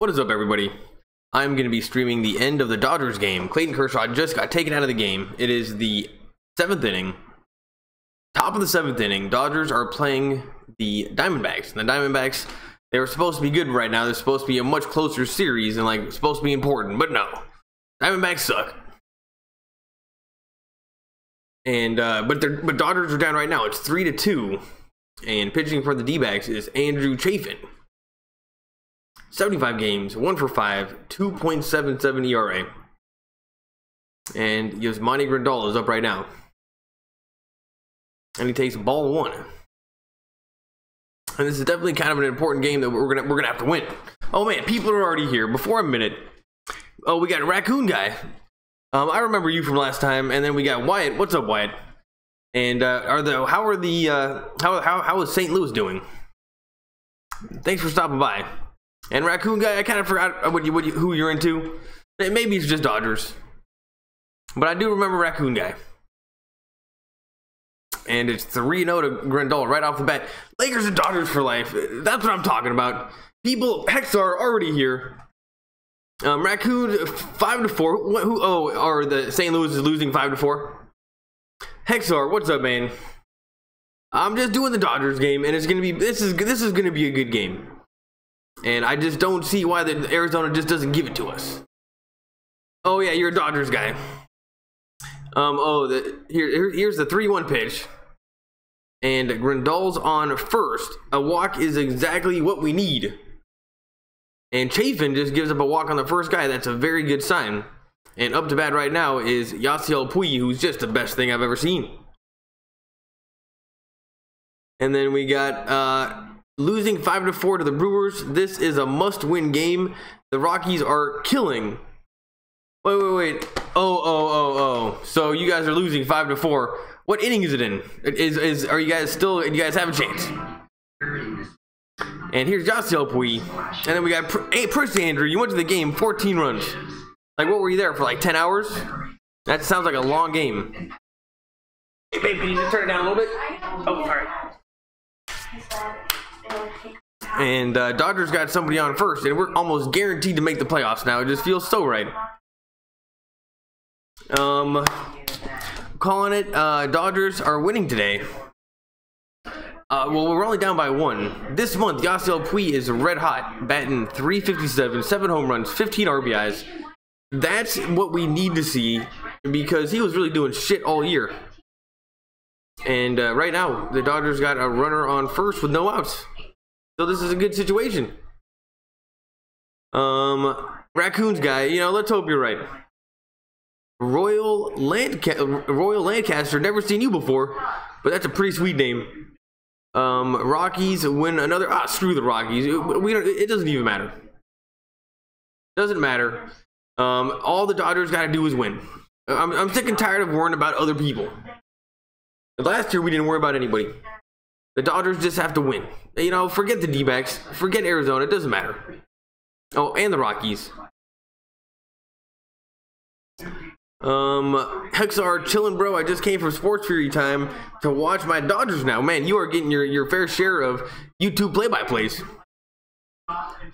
What is up, everybody? I'm going to be streaming the end of the Dodgers game. Clayton Kershaw just got taken out of the game. It is the 7th inning. Top of the 7th inning. Dodgers are playing the Diamondbacks. And the Diamondbacks, they were supposed to be good right now. They're supposed to be a much closer series and like supposed to be important, but no. Diamondbacks suck. And but Dodgers are down right now. It's 3-2. And pitching for the Dbacks is Andrew Chafin. 75 games, 1 for 5, 2.77 ERA. And Yasmani Grandal is up right now. And he takes ball 1. And this is definitely kind of an important game that we're gonna have to win. Oh man, people are already here. Before a minute. Oh, we got Raccoon Guy. I remember you from last time. And then we got Wyatt. What's up, Wyatt? And how is St. Louis doing? Thanks for stopping by. And Raccoon Guy, I kind of forgot who you're into. Maybe it's just Dodgers. But I do remember Raccoon Guy. And it's 3-0 to Grandal right off the bat. Lakers and Dodgers for life. That's what I'm talking about. People, Hexar already here. Raccoon 5-4. Or the St. Louis is losing 5-4. Hexar, what's up, man? I'm just doing the Dodgers game, and it's gonna be this is gonna be a good game. And I just don't see why the Arizona just doesn't give it to us. Oh yeah, you're a Dodgers guy. Here's the 3-1 pitch. And Grandal's on first. A walk is exactly what we need. And Chafin just gives up a walk on the first guy. That's a very good sign. And up to bat right now is Yasiel Puig, who's just the best thing I've ever seen. And then we got losing 5-4 to the Brewers. This is a must-win game. The Rockies are killing. Wait. Oh. So you guys are losing 5-4. What inning is it in? Are you guys still? You guys have a chance. And here's Yasiel Puig. And then we got Prince Andrew. You went to the game, 14 runs. Like, what were you there for? Like 10 hours? That sounds like a long game. Hey, babe, can you just turn it down a little bit? Oh, sorry. And Dodgers got somebody on first, and we're almost guaranteed to make the playoffs now. It just feels so right. Calling it, Dodgers are winning today. Well, we're only down by 1. This month, Yasiel Puig is red hot, batting .357, 7 home runs, 15 RBIs. That's what we need to see, because he was really doing shit all year. And right now, the Dodgers got a runner on first with no outs. So this is a good situation. Raccoons guy, let's hope you're right. Royal Lancaster, never seen you before, but that's a pretty sweet name. Rockies win another. Screw the Rockies. It doesn't even matter. Doesn't matter. All the Dodgers got to do is win. I'm sick and tired of worrying about other people. Last year we didn't worry about anybody. The Dodgers just have to win. Forget the Dbacks. Forget Arizona. It doesn't matter. Oh, and the Rockies. Hexar, chillin', bro. I just came from Sports Fury time to watch my Dodgers now. Man, you are getting your fair share of YouTube play-by-plays.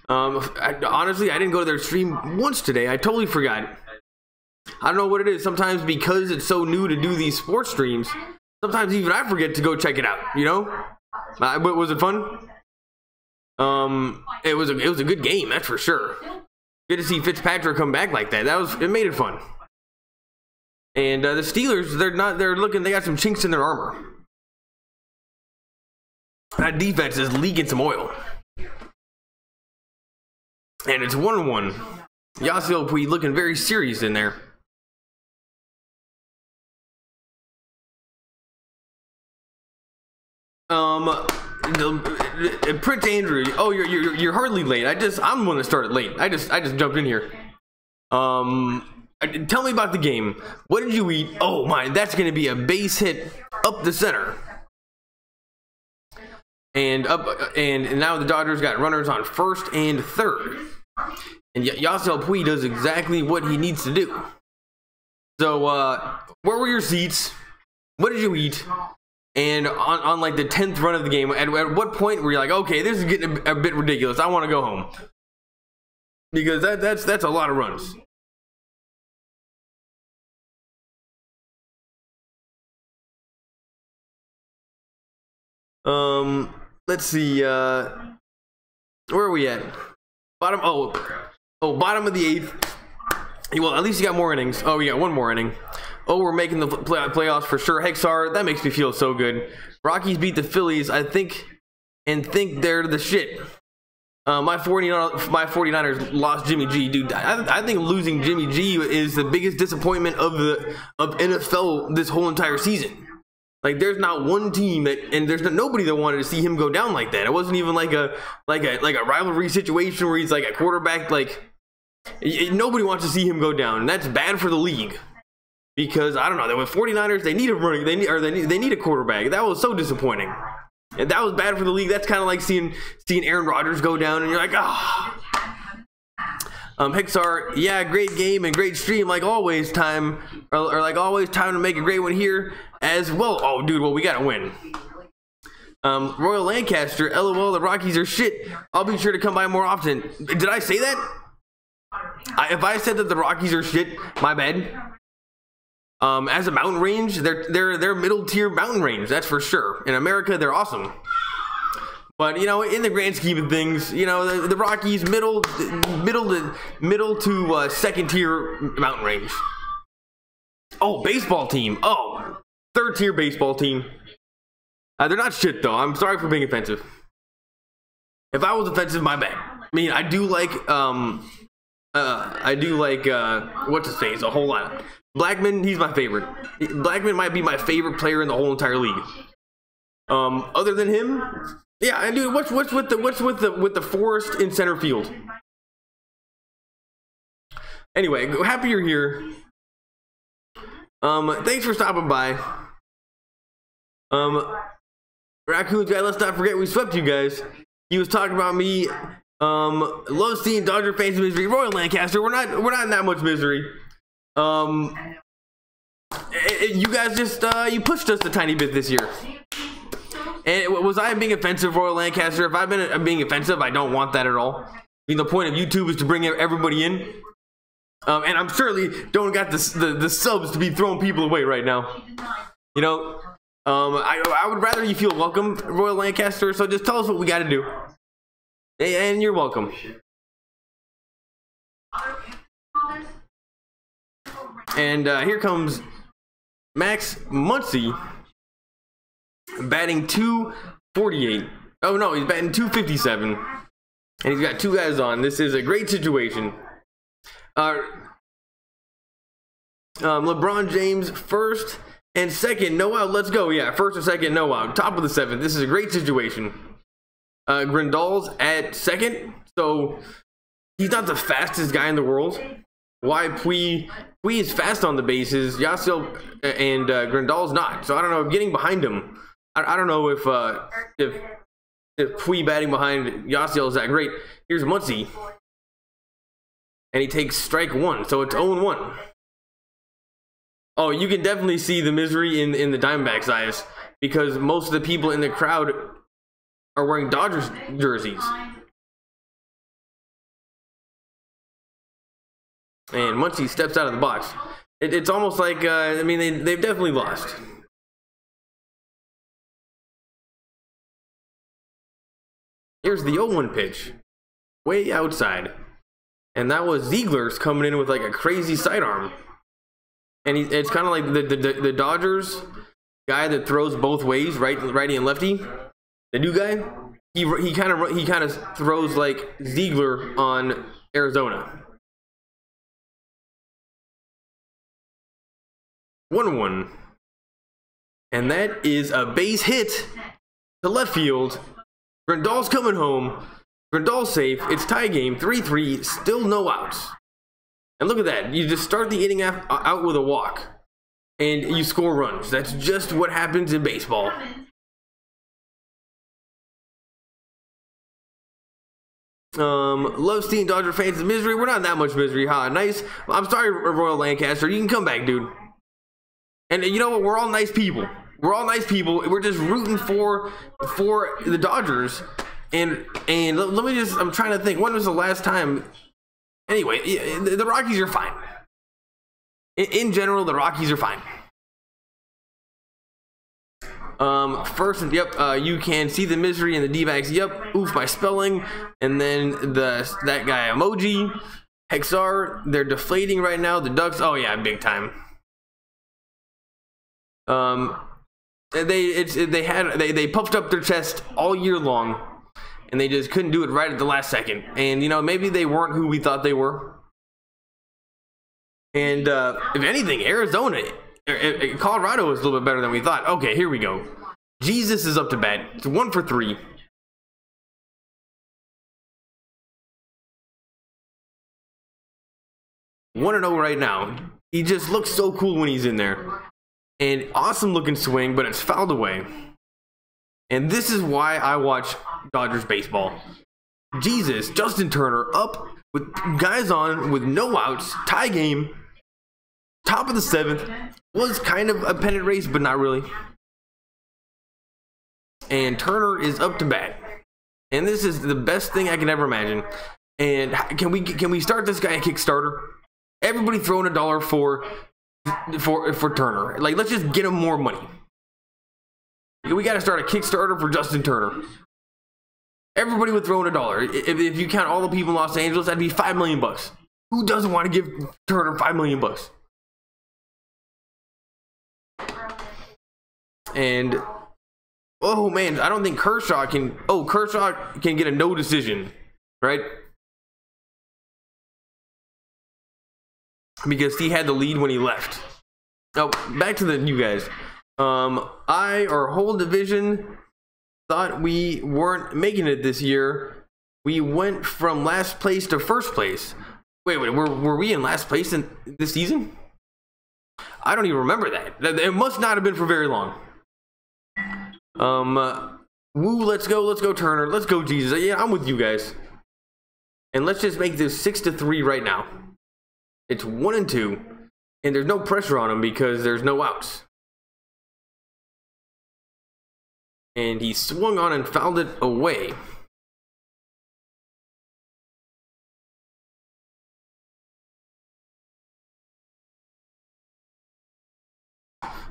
Honestly, I didn't go to their stream once today. I totally forgot. I don't know what it is. Sometimes because it's so new to do these sports streams, sometimes even I forget to go check it out, But was it fun? It was a good game, that's for sure. Good to see Fitzpatrick come back like that. It made it fun. And the Steelers, they got some chinks in their armor. That defense is leaking some oil. And it's 1-1. Yasiel Puig looking very serious in there. Prince Andrew. Oh, you're hardly late. I'm the one that started late. I just jumped in here. Tell me about the game. What did you eat? Oh my, that's gonna be a base hit up the center. And now the Dodgers got runners on first and third. And Yasiel Puig does exactly what he needs to do. So, where were your seats? What did you eat? And on like the 10th run of the game, at what point were you like, okay, this is getting a bit ridiculous. I want to go home. because that's a lot of runs. Let's see. Where are we at? Bottom. Bottom of the 8th. Well, at least you got more innings. Oh, we got one more inning. Oh, we're making the playoffs for sure. Hexar, that makes me feel so good. Rockies beat the Phillies, I think, and think they're the shit. My 49ers lost Jimmy G, dude. I think losing Jimmy G is the biggest disappointment of NFL this whole entire season. Like, there's not one team and there's nobody that wanted to see him go down like that. It wasn't even like a rivalry situation where he's like a quarterback. Like, nobody wants to see him go down, and that's bad for the league. Because I don't know, with 49ers, they need a running, they need a quarterback. That was so disappointing. And that was bad for the league. That's kind of like seeing Aaron Rodgers go down, and you're like, ah. Hexar, yeah, great game and great stream, like always. Time to make a great one here as well. Oh, dude, well, we gotta win. Royal Lancaster, LOL, the Rockies are shit. I'll be sure to come by more often. Did I say that? If I said that the Rockies are shit, my bad. As a mountain range, they're middle tier mountain range, that's for sure. In America, they're awesome. But, you know, in the grand scheme of things, you know, the Rockies middle to second tier mountain range. Oh, baseball team. Oh, third tier baseball team. They're not shit though. I'm sorry for being offensive. If I was offensive, my bad. I mean, I do like what's his face a whole lot. Blackman, he's my favorite. Blackman might be my favorite player in the whole entire league. Other than him, yeah, and dude, what's with the forest in center field? Anyway, happy you're here. Thanks for stopping by. Raccoons guy, let's not forget we swept you guys. He was talking about me. Love seeing Dodger fans in misery. Royal Lancaster, we're not in that much misery. You guys just you pushed us a tiny bit this year. And was I being offensive, Royal Lancaster? If I've been being offensive, I don't want that at all. I mean, the point of YouTube is to bring everybody in. And I'm certainly don't got the subs to be throwing people away right now. You know, I would rather you feel welcome, Royal Lancaster. So just tell us what we got to do, and you're welcome. And here comes Max Muncy, batting 248. Oh no, he's batting 257, and he's got two guys on. This is a great situation. LeBron James first and second, no out. Let's go. Yeah, first and second, no out. Top of the 7th. This is a great situation. Grandal's at second, so he's not the fastest guy in the world. Why Pui is fast on the bases, Yasiel and Grandal's not. So I don't know. Getting behind him, I don't know if Pui batting behind Yasiel is that great. Here's Muncy, and he takes strike 1, so it's 0-1. Oh, you can definitely see the misery in the Diamondbacks' eyes, because most of the people in the crowd are wearing Dodgers jerseys. And Muncy steps out of the box. It's almost like, I mean, they've definitely lost. Here's the 0-1 pitch. Way outside. And that was Ziegler's coming in with like a crazy sidearm. And it's kind of like the Dodgers guy that throws both ways, righty and lefty. The new guy, he kind of throws like Ziegler on Arizona. 1-1, and that is a base hit to left field. Grandal's coming home. Grandal's safe. It's tie game, 3-3. Still no outs. And look at that. You just start the inning out with a walk, and you score runs. That's just what happens in baseball. Love seeing Dodger fans in misery. We're not in that much misery. Ha, nice. I'm sorry, Royal Lancaster. You can come back, dude. And you know what? We're all nice people. We're all nice people. We're just rooting for the Dodgers. And let me just, I'm trying to think. When was the last time Anyway, the Rockies are fine. In general, the Rockies are fine. First, yep, you can see the misery in the D-backs. Yep, oof, my spelling. And then that guy emoji. Hexar, they're deflating right now. The Ducks, oh yeah, big time. They puffed up their chest all year long, and they just couldn't do it right at the last second. And you know, maybe they weren't who we thought they were. And if anything, Arizona, Colorado is a little bit better than we thought. Okay, here we go. Jesus is up to bat. It's 1 for 3. One and 0 right now. He just looks so cool when he's in there. And awesome looking swing, but it's fouled away. And this is why I watch Dodgers baseball. Jesus, Justin Turner up with guys on with no outs, tie game, top of the 7th. Was kind of a pennant race, but not really. And Turner is up to bat. And this is the best thing I can ever imagine. And can we start this guy a Kickstarter? Everybody throwing $1 for Turner. Like, let's just get him more money. We got to start a Kickstarter for Justin Turner. Everybody would throw in $1. If you count all the people in Los Angeles, that'd be $5 million. Who doesn't want to give Turner $5 million? And oh man, I don't think Kershaw can. Oh, Kershaw can get a no decision, right? Because he had the lead when he left. Oh, back to the you guys. Our whole division thought we weren't making it this year. We went from last place to first place. Wait, were we in last place in this season? I don't even remember that. It must not have been for very long. Woo, let's go Turner. Let's go Jesus. Yeah, I'm with you guys. And let's just make this 6-3 right now. It's 1-2, and there's no pressure on him because there's no outs. And he swung on and fouled it away.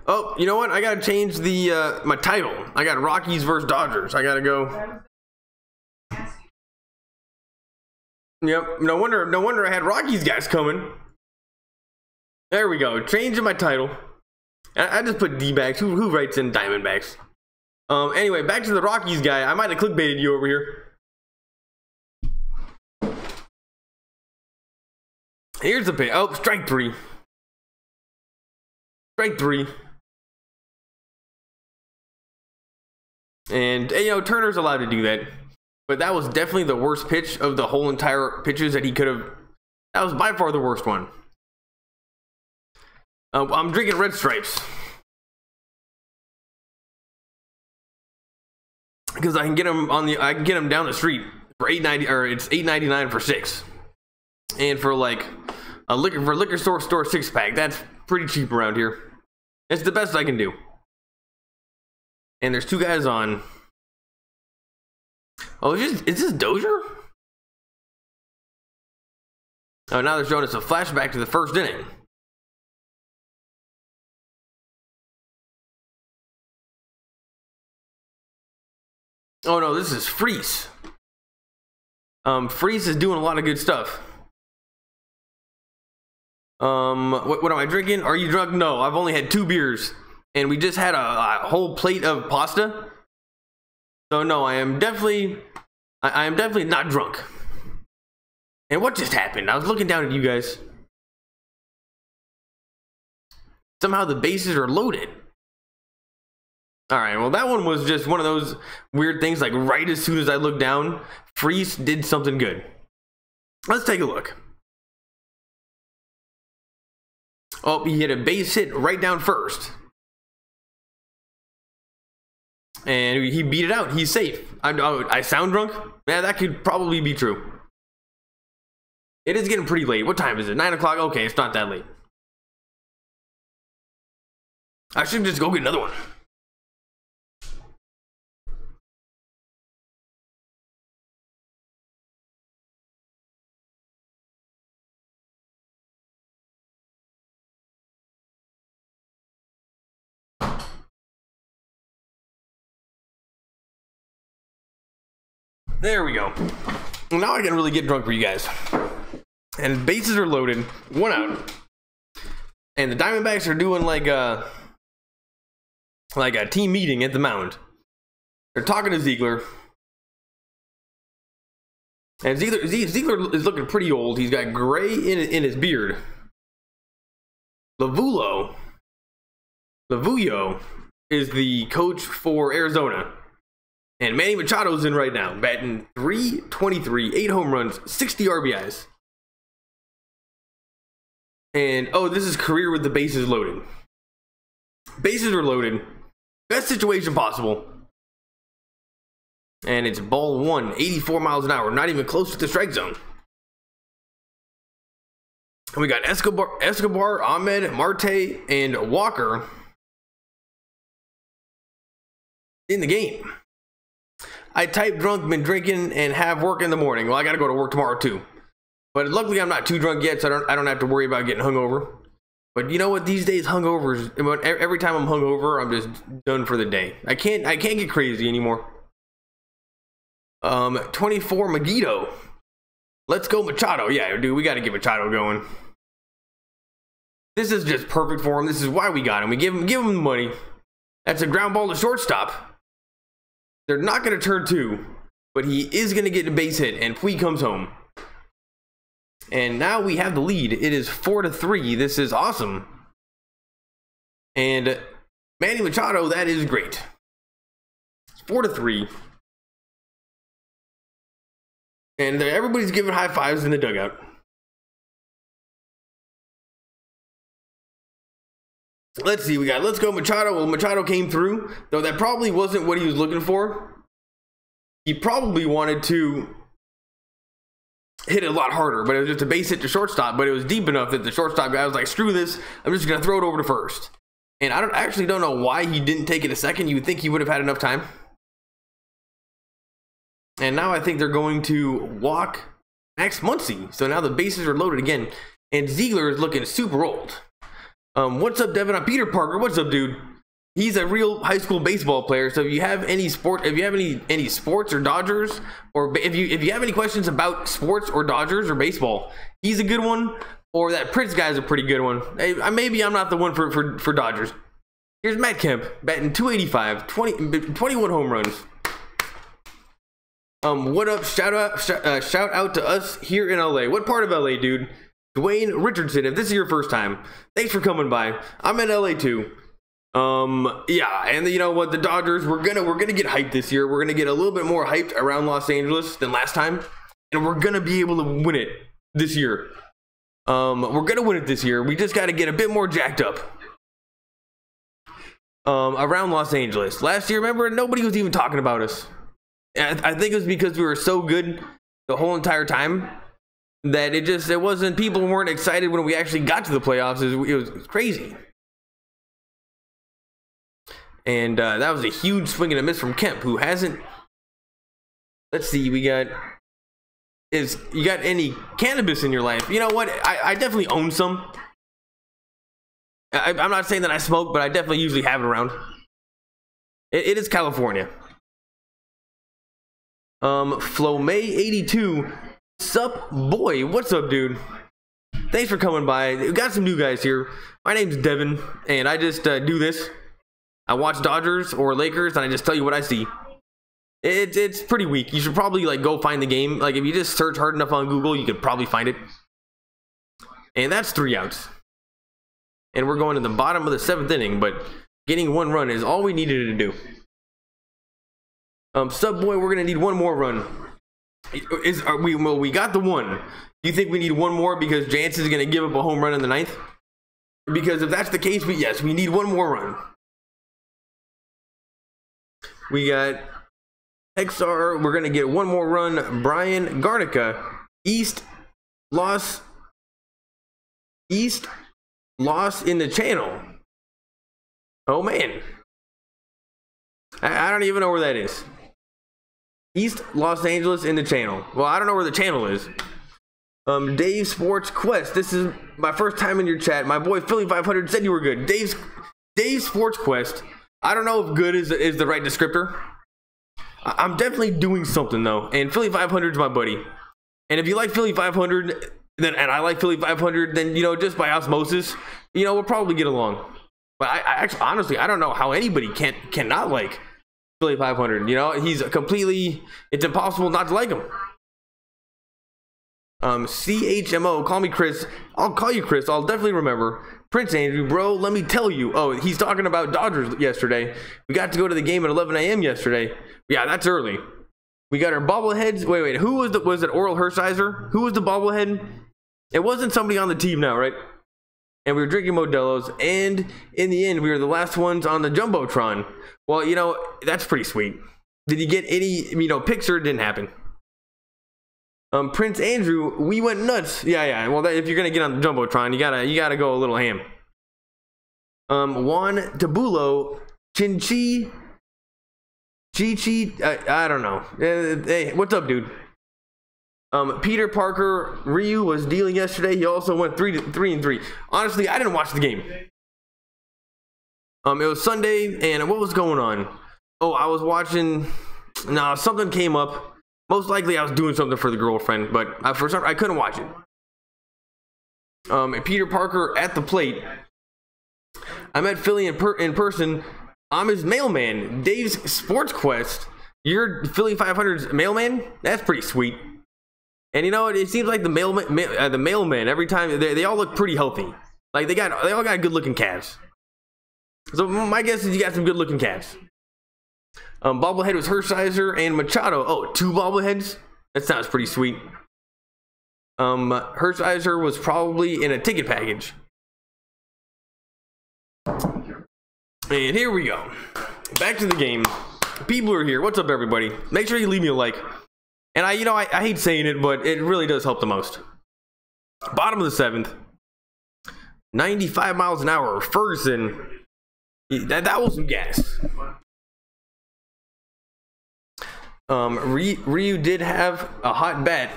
Oh, you know what? I gotta change the my title. I got Rockies versus Dodgers. I gotta go. Yep. No wonder I had Rockies guys coming. There we go. Changing my title. I just put D-backs. Who writes in Diamondbacks? Anyway, back to the Rockies guy. I might have clickbaited you over here. Here's the pitch. Oh, strike 3. Strike 3. And, you know, Turner's allowed to do that. But that was definitely the worst pitch of the whole entire pitches that he could have. That was by far the worst one. I'm drinking Red Stripes. Because I can get them down the street for $8.90, or it's $8.99 for 6. And for like a liquor store 6-pack, that's pretty cheap around here. It's the best I can do. And there's 2 guys on. Oh, is this Dozier? Oh, now they're showing us a flashback to the first inning. Oh no, this is Freese. Freese is doing a lot of good stuff. What am I drinking? Are you drunk? No, I've only had 2 beers, and we just had a whole plate of pasta. So no, I am definitely not drunk. And what just happened? I was looking down at you guys. Somehow the bases are loaded. All right, well, that one was just one of those weird things, like right as soon as I looked down, Freese did something good. Let's take a look. Oh, he hit a base hit right down first. And he beat it out. He's safe. I sound drunk? Yeah, that could probably be true. It is getting pretty late. What time is it? 9 o'clock? Okay, it's not that late. I should just go get another one. There we go. Now I can really get drunk for you guys. And bases are loaded, 1 out. And the Diamondbacks are doing like a team meeting at the mound. They're talking to Ziegler. And Ziegler is looking pretty old. He's got gray in his beard. Lavuyo is the coach for Arizona. And Manny Machado's in right now, batting .323, 8 home runs, 60 RBIs. And, oh, this is career with the bases loaded. Bases are loaded. Best situation possible. And it's ball 1, 84 miles an hour, not even close to the strike zone. And we got Escobar, Ahmed, Marte, and Walker in the game. I type drunk, been drinking, and have work in the morning. Well, I gotta go to work tomorrow too. But luckily I'm not too drunk yet, so I don't have to worry about getting hungover. But you know what? These days hungovers, every time I'm hungover, I'm just done for the day. I can't get crazy anymore. 24 Magito. Let's go Machado. Yeah, dude, we gotta get Machado going. This is just perfect for him. This is why we got him. We give him the money. That's a ground ball to shortstop. They're not going to turn 2, but he is going to get a base hit, and Puig comes home. And now we have the lead. It is 4-3. This is awesome. And Manny Machado, that is great. It's 4-3. And everybody's giving high fives in the dugout. Let's see, we got let's go Machado. Well, Machado came through, though that probably wasn't what he was looking for. He probably wanted to hit it a lot harder, but it was just a base hit to shortstop, but it was deep enough that the shortstop guy was like, screw this, I'm just going to throw it over to first. And I actually don't know why he didn't take it a second. You would think he would have had enough time. And now I think they're going to walk Max Muncy. So now the bases are loaded again, and Ziegler is looking super old. What's up, Devin? I'm Peter Parker. What's up, dude? He's a real high school baseball player. So if you have any any sports or Dodgers, or if you have any questions about sports or Dodgers or baseball, he's a good one. Or that Prince guy's a pretty good one. Hey, maybe I'm not the one for Dodgers. Here's Matt Kemp batting .285, 21 home runs. What up? Shout out to us here in LA. What part of LA, dude? Dwayne Richardson, if this is your first time, thanks for coming by. I'm in LA too. Yeah, and you know what, the Dodgers, we're gonna get hyped this year. We're gonna get a little bit more hyped around Los Angeles than last time, and we're gonna be able to win it this year. We're gonna win it this year. We just got to get a bit more jacked up around Los Angeles. Last year, remember, nobody was even talking about us. I think it was because we were so good the whole entire time that it wasn't, people weren't excited when we actually got to the playoffs. It was crazy. And that was a huge swing and a miss from Kemp, who hasn't. Let's see, you got any cannabis in your life? You know what? I definitely own some. I'm not saying that I smoke, but I definitely usually have it around. It is California. Flo May 82. Sup, boy? What's up, dude? Thanks for coming by. We got some new guys here. My name's Devin, and I just do this. I watch Dodgers or Lakers, and I just tell you what I see. It's pretty weak. You should probably like go find the game. Like if you just search hard enough on Google, you could probably find it. And that's 3 outs. And we're going to the bottom of the 7th inning, but getting 1 run is all we needed to do. Sub boy, we're gonna need 1 more run. We got the 1. Do you think we need 1 more because Jansen's gonna give up a home run in the 9th? Because if that's the case, yes, we need 1 more run. We got XR. We're gonna get 1 more run. Brian Garnica, East loss in the channel. Oh man, I don't even know where that is. East Los Angeles in the channel. Well, I don't know where the channel is. Dave Sports Quest. This is my first time in your chat. My boy Philly 500 said you were good. Dave Sports Quest. I don't know if good is the right descriptor. I'm definitely doing something though, and Philly 500 is my buddy. And if you like Philly 500, then and I like Philly 500, then you know, just by osmosis, you know, we'll probably get along. But I actually, honestly, I don't know how anybody cannot like Philly 500. You know, he's completely. It's impossible not to like him. CHMO, call me Chris. I'll call you Chris. I'll definitely remember. Prince Andrew, bro, let me tell you. Oh, he's talking about Dodgers yesterday. We got to go to the game at 11 a.m. yesterday. Yeah, that's early. We got our bobbleheads. Wait, who was it Oral Hershiser? Who was the bobblehead? It wasn't somebody on the team now, right? And we were drinking Modelo's, and in the end, we were the last ones on the Jumbotron. Well, you know, that's pretty sweet. Did you get any, you know, picture? It didn't happen. Prince Andrew, we went nuts. Yeah. Well, if you're gonna get on the Jumbotron, you gotta go a little ham. Juan Tabulo, Chinchi, Chichi, I don't know. Hey, what's up, dude? Peter Parker, Ryu was dealing yesterday. He also went 3-3. Honestly, I didn't watch the game. It was Sunday, and what was going on? Oh, I was watching. Nah, something came up. Most likely I was doing something for the girlfriend, but for some I couldn't watch it. Peter Parker at the plate. I met Philly in person. I'm his mailman. Dave's Sports Quest. You're Philly 500's mailman? That's pretty sweet. And you know, it seems like the mailman every time they all look pretty healthy. Like they all got good looking calves. So my guess is you got some good looking calves. Bobblehead was Hershiser and Machado. Oh, 2 bobbleheads? That sounds pretty sweet. Hershiser was probably in a ticket package. And here we go. Back to the game. People are here. What's up, everybody? Make sure you leave me a like. And I hate saying it, but it really does help the most. Bottom of the 7th. 95 miles an hour. Ferguson. That was some gas. Ryu did have a hot bat.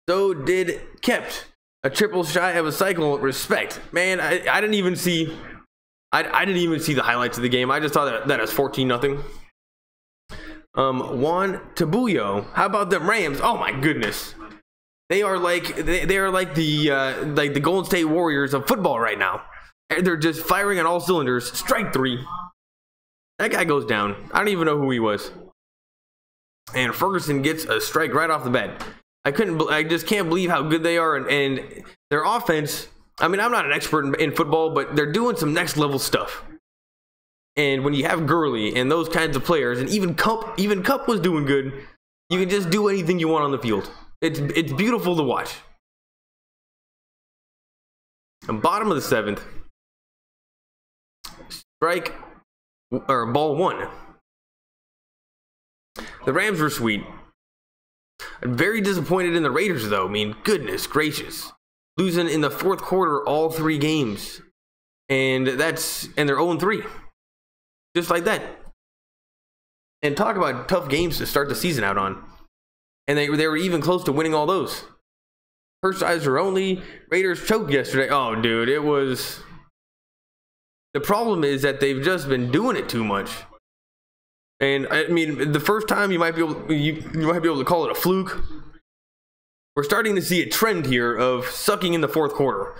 So did Kept. A triple shy of a cycle. Respect. Man, I didn't even see. I didn't even see the highlights of the game. I just thought that it was 14-0. Juan Tabuyo. How about them Rams? Oh my goodness. They are like the Golden State Warriors of football right now. They're just firing on all cylinders. Strike 3. That guy goes down. I don't even know who he was. And Ferguson gets a strike right off the bat. I just can't believe how good they are, and their offense. I mean, I'm not an expert in football, but they're doing some next level stuff. And when you have Gurley and those kinds of players, and even Cup was doing good, you can just do anything you want on the field. It's beautiful to watch. And bottom of the 7th, strike or ball 1. The Rams were sweet. I'm very disappointed in the Raiders, though. I mean, goodness gracious. Losing in the 4th quarter all 3 games. And they're 0-3. Just like that. And talk about tough games to start the season out on. And they were even close to winning all those. Hershiser only. Raiders choked yesterday. Oh, dude, it was. The problem is that they've just been doing it too much. And I mean, the first time you might be able to call it a fluke. We're starting to see a trend here of sucking in the 4th quarter.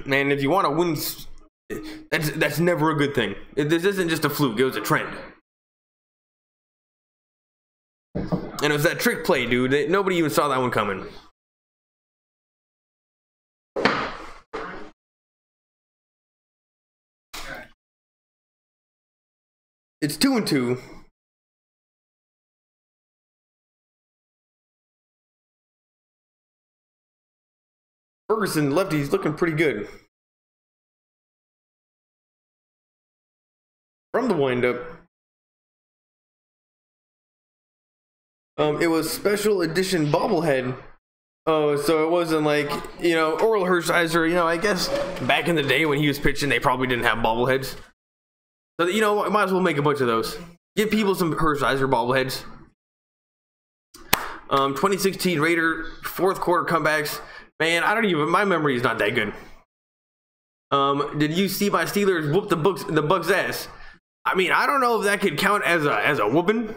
And if you want to win, that's never a good thing. This isn't just a fluke; it was a trend. And it was that trick play, dude. Nobody even saw that one coming. It's 2-2. Ferguson, lefty's looking pretty good. From the windup. It was special edition bobblehead. Oh, so it wasn't like, you know, Oral Hershiser, you know, I guess back in the day when he was pitching, they probably didn't have bobbleheads. So, you know, might as well make a bunch of those. Give people some Hershiser bobbleheads. 2016 Raider 4th quarter comebacks. Man, my memory is not that good. Did you see my Steelers whoop the Bucs ass? I mean, I don't know if that could count as a whooping.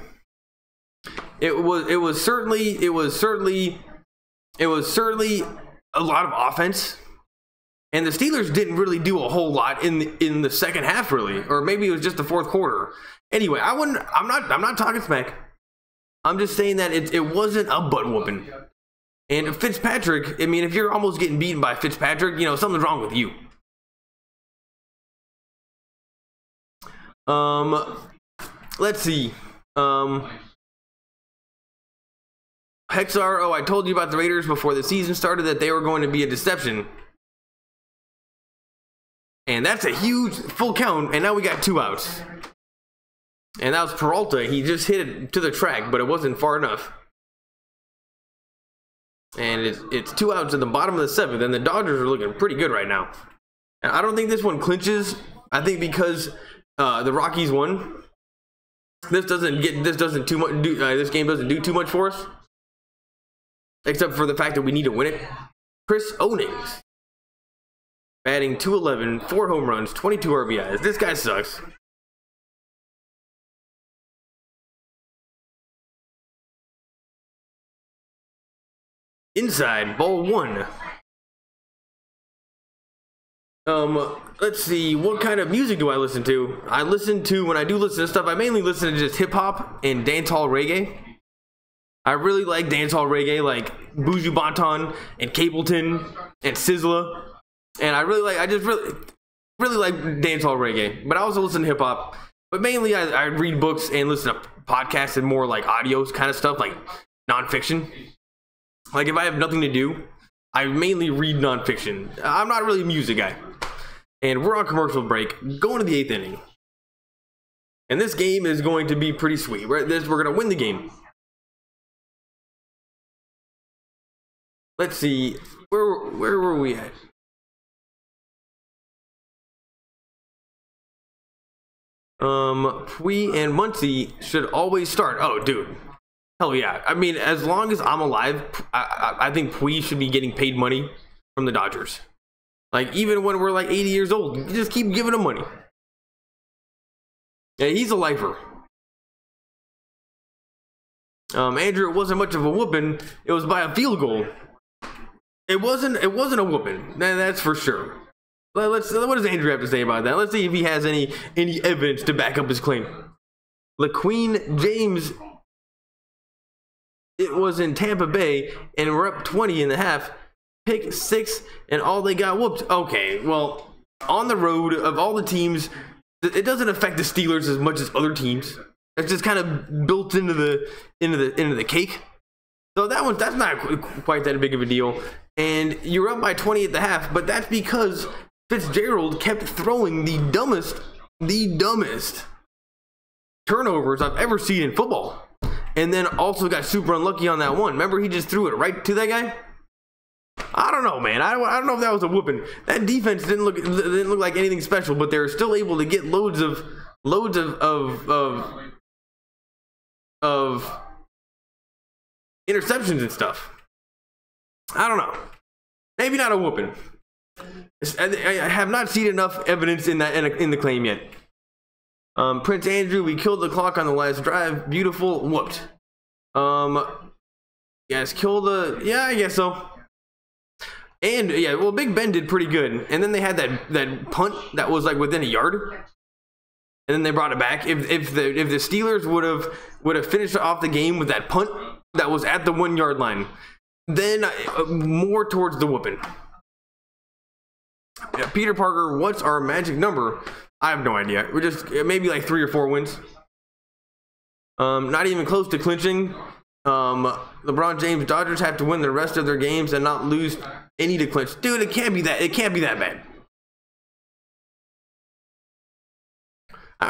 it was certainly a lot of offense. And the Steelers didn't really do a whole lot in the second half, really, or maybe it was just the fourth quarter. Anyway, I'm not talking smack. I'm just saying that it wasn't a butt whooping. And Fitzpatrick, I mean, if you're almost getting beaten by Fitzpatrick, you know, something's wrong with you. Let's see. Hexar, oh, I told you about the Raiders before the season started that they were going to be a deception. And that's a huge full count, and now we got 2 outs. And that was Peralta. He just hit it to the track, but it wasn't far enough. And it's 2 outs at the bottom of the 7th, and the Dodgers are looking pretty good right now. And I don't think this one clinches. I think because the Rockies won, this game doesn't do too much for us, except for the fact that we need to win it. Chris Owings, batting .211, 4 home runs, 22 RBIs. This guy sucks. Inside, ball 1. Let's see, what kind of music do I listen to? When I do listen to stuff, I mainly listen to just hip-hop and dancehall reggae. I really like dancehall reggae, like Buju Banton and Capleton and Sizzla. And I just really like dancehall reggae. But I also listen to hip-hop. But mainly I read books and listen to podcasts and more like audios kind of stuff, like nonfiction. Like if I have nothing to do, I mainly read nonfiction. I'm not really a music guy. And we're on commercial break, going to the 8th inning. And this game is going to be pretty sweet. We're going to win the game. Let's see, where were we at? Pui and Muncie should always start. Oh, dude. Hell yeah. I mean, as long as I'm alive, I think Pui should be getting paid money from the Dodgers. Like, even when we're like 80 years old, you just keep giving him money. Yeah, he's a lifer. Andrew, it wasn't much of a whooping. It was by a field goal. It wasn't a whooping. That's for sure. What does Andrew have to say about that? Let's see if he has any evidence to back up his claim. LaQueen James, it was in Tampa Bay, and we're up 20 in the half. Pick 6, and all they got whooped. Okay, well, on the road of all the teams, it doesn't affect the Steelers as much as other teams. It's just kind of built into the cake. So that's not quite that big of a deal. And you're up by 20 at the half, but that's because Fitzgerald kept throwing the dumbest turnovers I've ever seen in football. And then also got super unlucky on that one. Remember, he just threw it right to that guy? I don't know, man. I don't know if that was a whooping. That defense didn't look like anything special, but they were still able to get loads of interceptions and stuff. I don't know. Maybe not a whooping. I have not seen enough evidence in the claim yet. Prince Andrew, we killed the clock on the last drive. Beautiful. Whooped. Yes, yeah, I guess so. And yeah, well, Big Ben did pretty good. And then they had that punt that was like within a yard. And then they brought it back. If the Steelers would have finished off the game with that punt that was at the 1 yard line, then more towards the whooping. Yeah, Peter Parker, what's our magic number? I have no idea. We're just maybe like 3 or 4 wins. Not even close to clinching. LeBron James, Dodgers have to win the rest of their games and not lose any to clinch. Dude, it can't be that bad.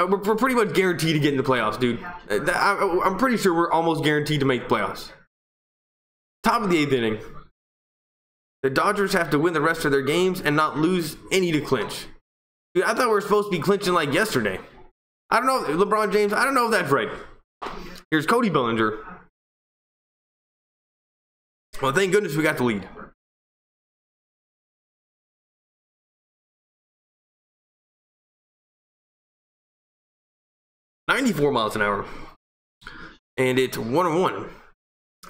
We're pretty much guaranteed to get in the playoffs, dude. I'm pretty sure we're almost guaranteed to make the playoffs. Top of the 8th inning. The Dodgers have to win the rest of their games and not lose any to clinch. Dude, I thought we were supposed to be clinching like yesterday. I don't know, LeBron James, I don't know if that's right. Here's Cody Bellinger. Well, thank goodness we got the lead. .94 miles an hour. and it's 1-1.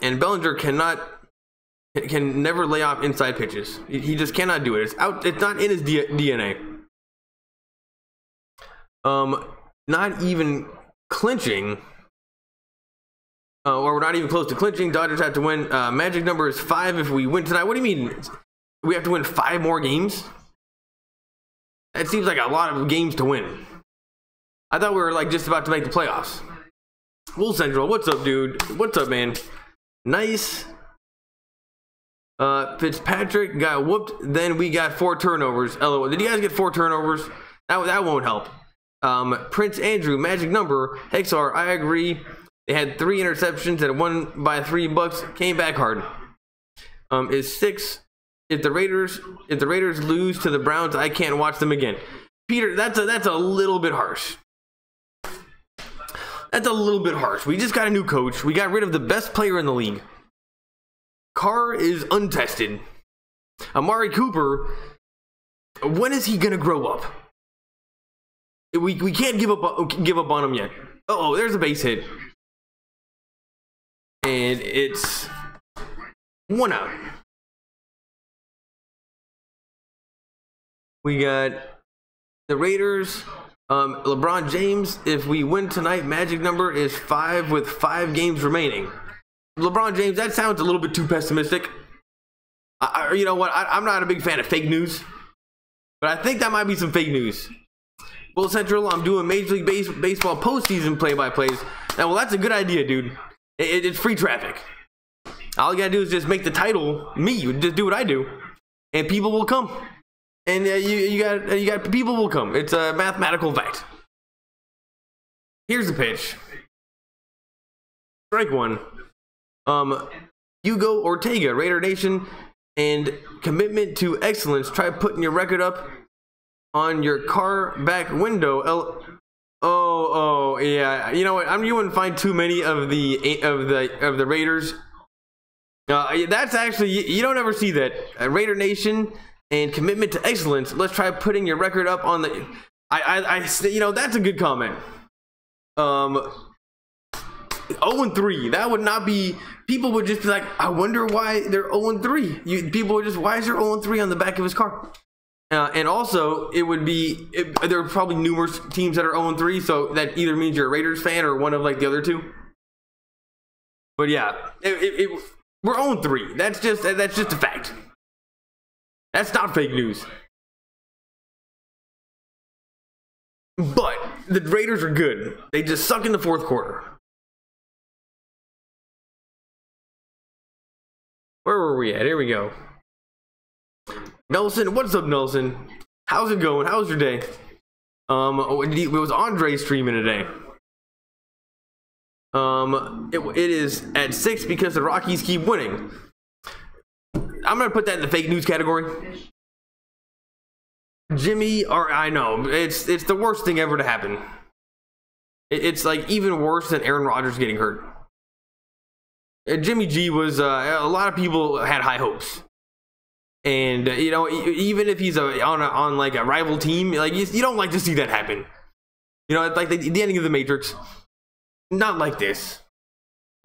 And Bellinger can never lay off inside pitches. He just cannot do it. It's out. It's not in his DNA. Not even clinching. Or we're not even close to clinching. Dodgers have to win. Magic number is 5 if we win tonight. What do you mean? We have to win 5 more games? That seems like a lot of games to win. I thought we were like just about to make the playoffs. Bull Central, what's up, dude? What's up, man? Nice. Fitzpatrick got whooped. Then we got 4 turnovers. LOL. Did you guys get 4 turnovers? That won't help. Prince Andrew, magic number. Hexar, I agree. They had 3 interceptions and won by $3. Came back hard. Is 6. If the Raiders lose to the Browns, I can't watch them again. Peter, that's a little bit harsh. That's a little bit harsh. We just got a new coach. We got rid of the best player in the league. Carr is untested. Amari Cooper, when is he gonna grow up? We can't give up on him yet. Uh-oh, there's a base hit. And it's 1 out. We got the Raiders. LeBron James, if we win tonight, magic number is 5 with 5 games remaining. LeBron James, that sounds a little bit too pessimistic. You know what? I'm not a big fan of fake news, but I think that might be some fake news. Bull Central, I'm doing Major League Baseball postseason play-by-plays. Now, well, that's a good idea, dude. It's free traffic. All you gotta do is just make the title me. Just do what I do, and people will come. And you got people will come. It's a mathematical fact. Here's the pitch. Strike 1. Hugo Ortega, Raider Nation, and commitment to excellence. Try putting your record up on your car back window. Oh yeah. You know what? You wouldn't find too many of the Raiders. That's actually, you don't ever see that. Raider Nation and commitment to excellence. Let's try putting your record up on the. You know, that's a good comment. 0-3. That would not be. People would just be like, I wonder why they're 0-3. People would just, why is there 0-3 on the back of his car? And also, it would be. There are probably numerous teams that are 0-3, so that either means you're a Raiders fan or one of like the other two. But yeah, we're 0-3. That's just a fact. That's not fake news. But the Raiders are good. They just suck in the 4th quarter. Where were we at? Here we go. Nelson, what's up, Nelson? How's it going? How's your day? It was Andre streaming today. It is at 6 because the Rockies keep winning. I'm gonna put that in the fake news category. Jimmy, or I know it's the worst thing ever to happen. It's like even worse than Aaron Rodgers getting hurt. Jimmy G was a lot of people had high hopes, and you know, even if he's on like a rival team, like you don't like to see that happen. You know, it's like the ending of the Matrix. Not like this.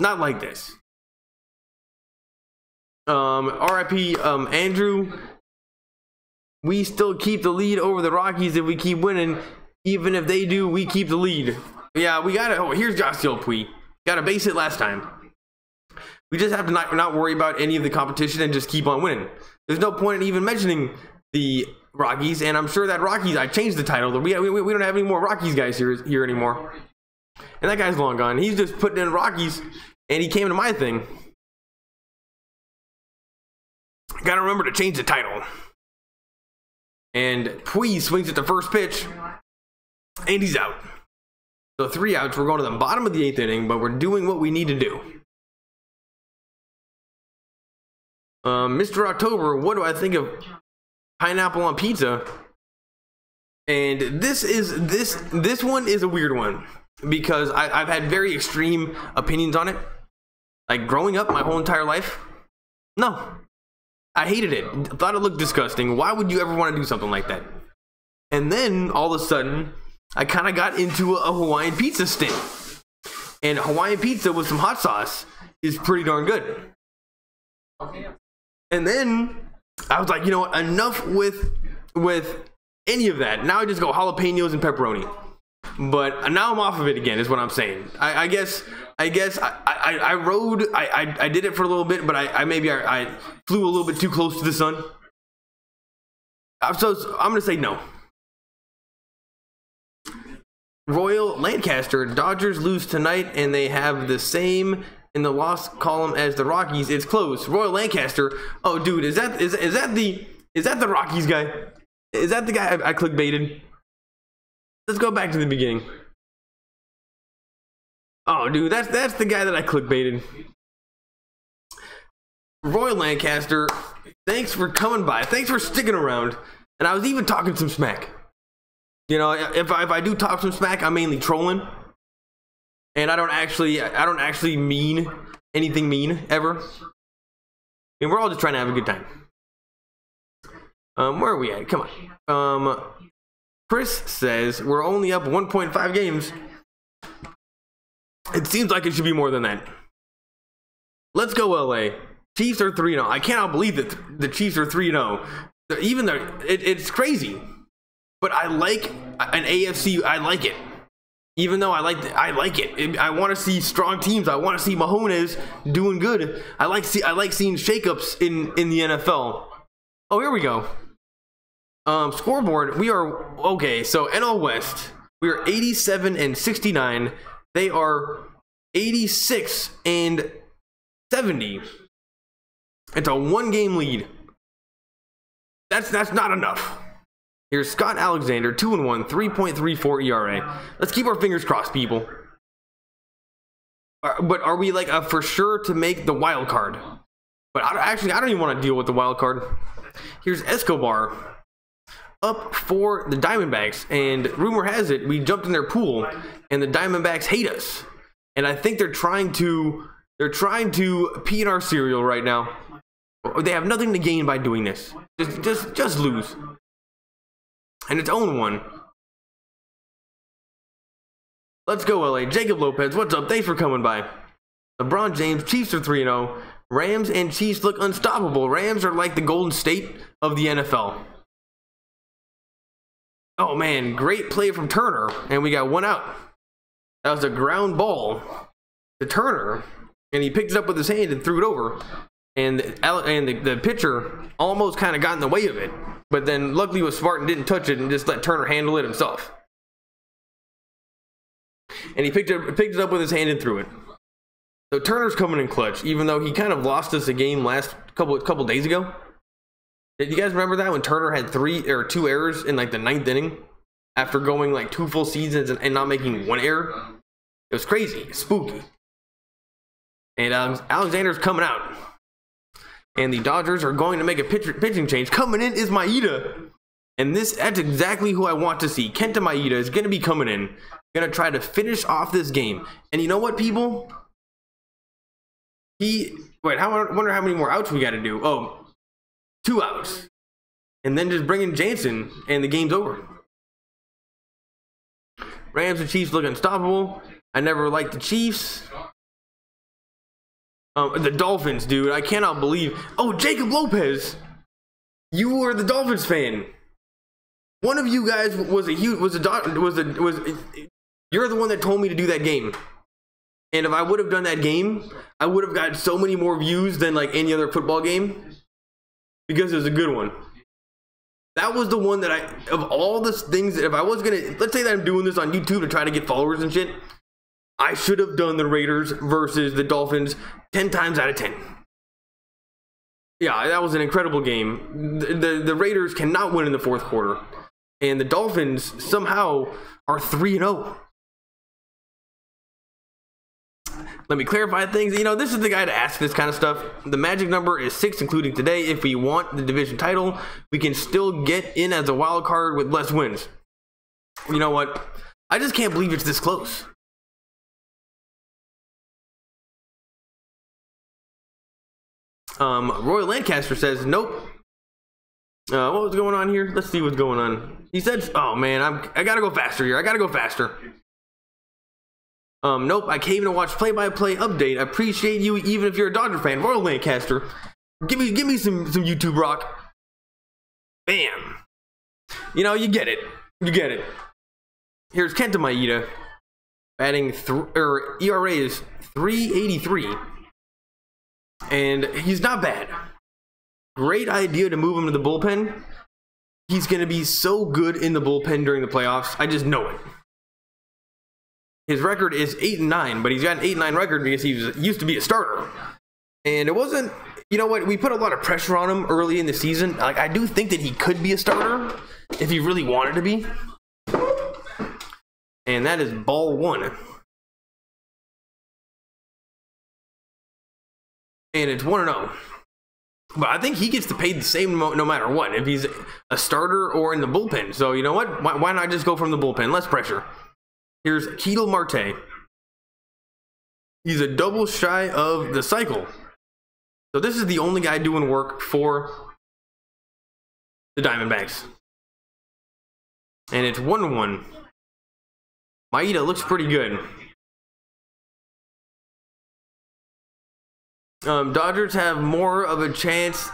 Not like this. RIP Andrew. We still keep the lead over the Rockies if we keep winning. Even if they do, we keep the lead. Yeah, we got it. Oh, here's Josiel Pui. Got a base hit last time. We just have to not worry about any of the competition and just keep on winning. There's no point in even mentioning the Rockies, and I'm sure that Rockies, I changed the title. We don't have any more Rockies guys here anymore. And that guy's long gone. He's just putting in Rockies, and he came to my thing. Gotta remember to change the title. And Pui swings at the first pitch, and he's out. So 3 outs. We're going to the bottom of the 8th inning, but we're doing what we need to do. Mr. October, what do I think of pineapple on pizza? And this one is a weird one because I've had very extreme opinions on it. Like growing up my whole entire life, no, I hated it. Thought it looked disgusting. Why would you ever want to do something like that? And then all of a sudden, I kind of got into a Hawaiian pizza stint. And Hawaiian pizza with some hot sauce is pretty darn good. And then I was like, you know what? Enough with any of that. Now I just go jalapenos and pepperoni. But now I'm off of it again, is what I'm saying. I guess I did it for a little bit, but I flew a little bit too close to the sun. So I'm gonna say no. Royal Lancaster, Dodgers lose tonight, and they have the same in the loss column as the Rockies. It's close. Royal Lancaster. Oh, dude, is that the Rockies guy? Is that the guy I clickbaited? Let's go back to the beginning. Oh, dude, that's the guy that I clickbaited. Royal Lancaster, thanks for coming by. Thanks for sticking around. And I was even talking some smack. You know, if I do talk some smack, I'm mainly trolling. And I don't actually mean anything mean ever. And we're all just trying to have a good time. Where are we at? Come on. Chris says we're only up 1.5 games. It seems like it should be more than that. Let's go, LA. Chiefs are 3-0. I cannot believe that the Chiefs are 3-0. Even though it's crazy. But I like an AFC. I like it. Even though I like it. I want to see strong teams. I want to see Mahomes doing good. I like seeing shakeups in the NFL. Oh, here we go. Scoreboard. We are okay. So NL West. We are 87-69. They are 86-70. It's a 1-game lead. That's not enough. Here's Scott Alexander, 2-1, 3.34 ERA. Let's keep our fingers crossed, people. But are we like for sure to make the wild card? But I don't even want to deal with the wild card. Here's Escobar, up for the Diamondbacks, and rumor has it we jumped in their pool, and the Diamondbacks hate us. And I think they're trying to pee in our cereal right now. They have nothing to gain by doing this. Just lose. And it's 0-1. Let's go, LA. Jacob Lopez, what's up? Thanks for coming by. LeBron James, Chiefs are 3-0. Rams and Chiefs look unstoppable. Rams are like the Golden State of the NFL. Oh, man. Great play from Turner. And we got one out. That was a ground ball to Turner. And he picked it up with his hand and threw it over. And the pitcher almost kind of got in the way of it. But then luckily was smart and didn't touch it and just let Turner handle it himself. And he picked it up with his hand and threw it. So Turner's coming in clutch, even though he kind of lost us a game last couple days ago. Did you guys remember that when Turner had 2 errors in like the 9th inning after going like 2 full seasons and not making 1 error? It was crazy, spooky. And Alexander's coming out. And the Dodgers are going to make a pitching change. Coming in is Maeda. And that's exactly who I want to see. Kenta Maeda is going to be coming in. Going to try to finish off this game. And you know what, people? I wonder how many more outs we got to do. Oh, 2 outs. And then just bring in Jansen and the game's over. Rams and Chiefs look unstoppable. I never liked the Chiefs. The Dolphins, dude. I cannot believe. Oh, Jacob Lopez. You were the Dolphins fan. One of you guys you're the one that told me to do that game. And if I would have done that game, I would have got so many more views than like any other football game. Because it was a good one. That was the one that of all the things that if I was gonna, let's say that I'm doing this on YouTube to try to get followers and shit, I should have done the Raiders versus the Dolphins 10 times out of 10. Yeah, that was an incredible game. The Raiders cannot win in the 4th quarter. And the Dolphins somehow are 3-0. Let me clarify things. You know, this is the guy to ask this kind of stuff. The magic number is 6, including today. If we want the division title, we can still get in as a wild card with less wins. You know what? I just can't believe it's this close. Roy Lancaster says, nope. What was going on here? Let's see what's going on. He said, oh man, I gotta go faster here. I gotta go faster. Nope, I came to watch play-by-play update. I appreciate you even if you're a Dodger fan. Royal Lancaster. Give me some YouTube rock. Bam. You know, you get it. You get it. Here's Kenta Maeda. Batting ERA is 3.83. And he's not bad. Great idea to move him to the bullpen. He's going to be so good in the bullpen during the playoffs. I just know it. His record is 8-9, but he's got an 8-9 record because he used to be a starter. And it wasn't, you know what, we put a lot of pressure on him early in the season. Like, I do think that he could be a starter if he really wanted to be. And that is ball one. And it's 1-0. But I think he gets to pay the same no matter what, if he's a starter or in the bullpen. So, you know what? Why not just go from the bullpen? Less pressure. Here's Ketel Marte. He's a double shy of the cycle. So this is the only guy doing work for the Diamondbacks. And it's 1-1. Maeda looks pretty good. Dodgers have more a chance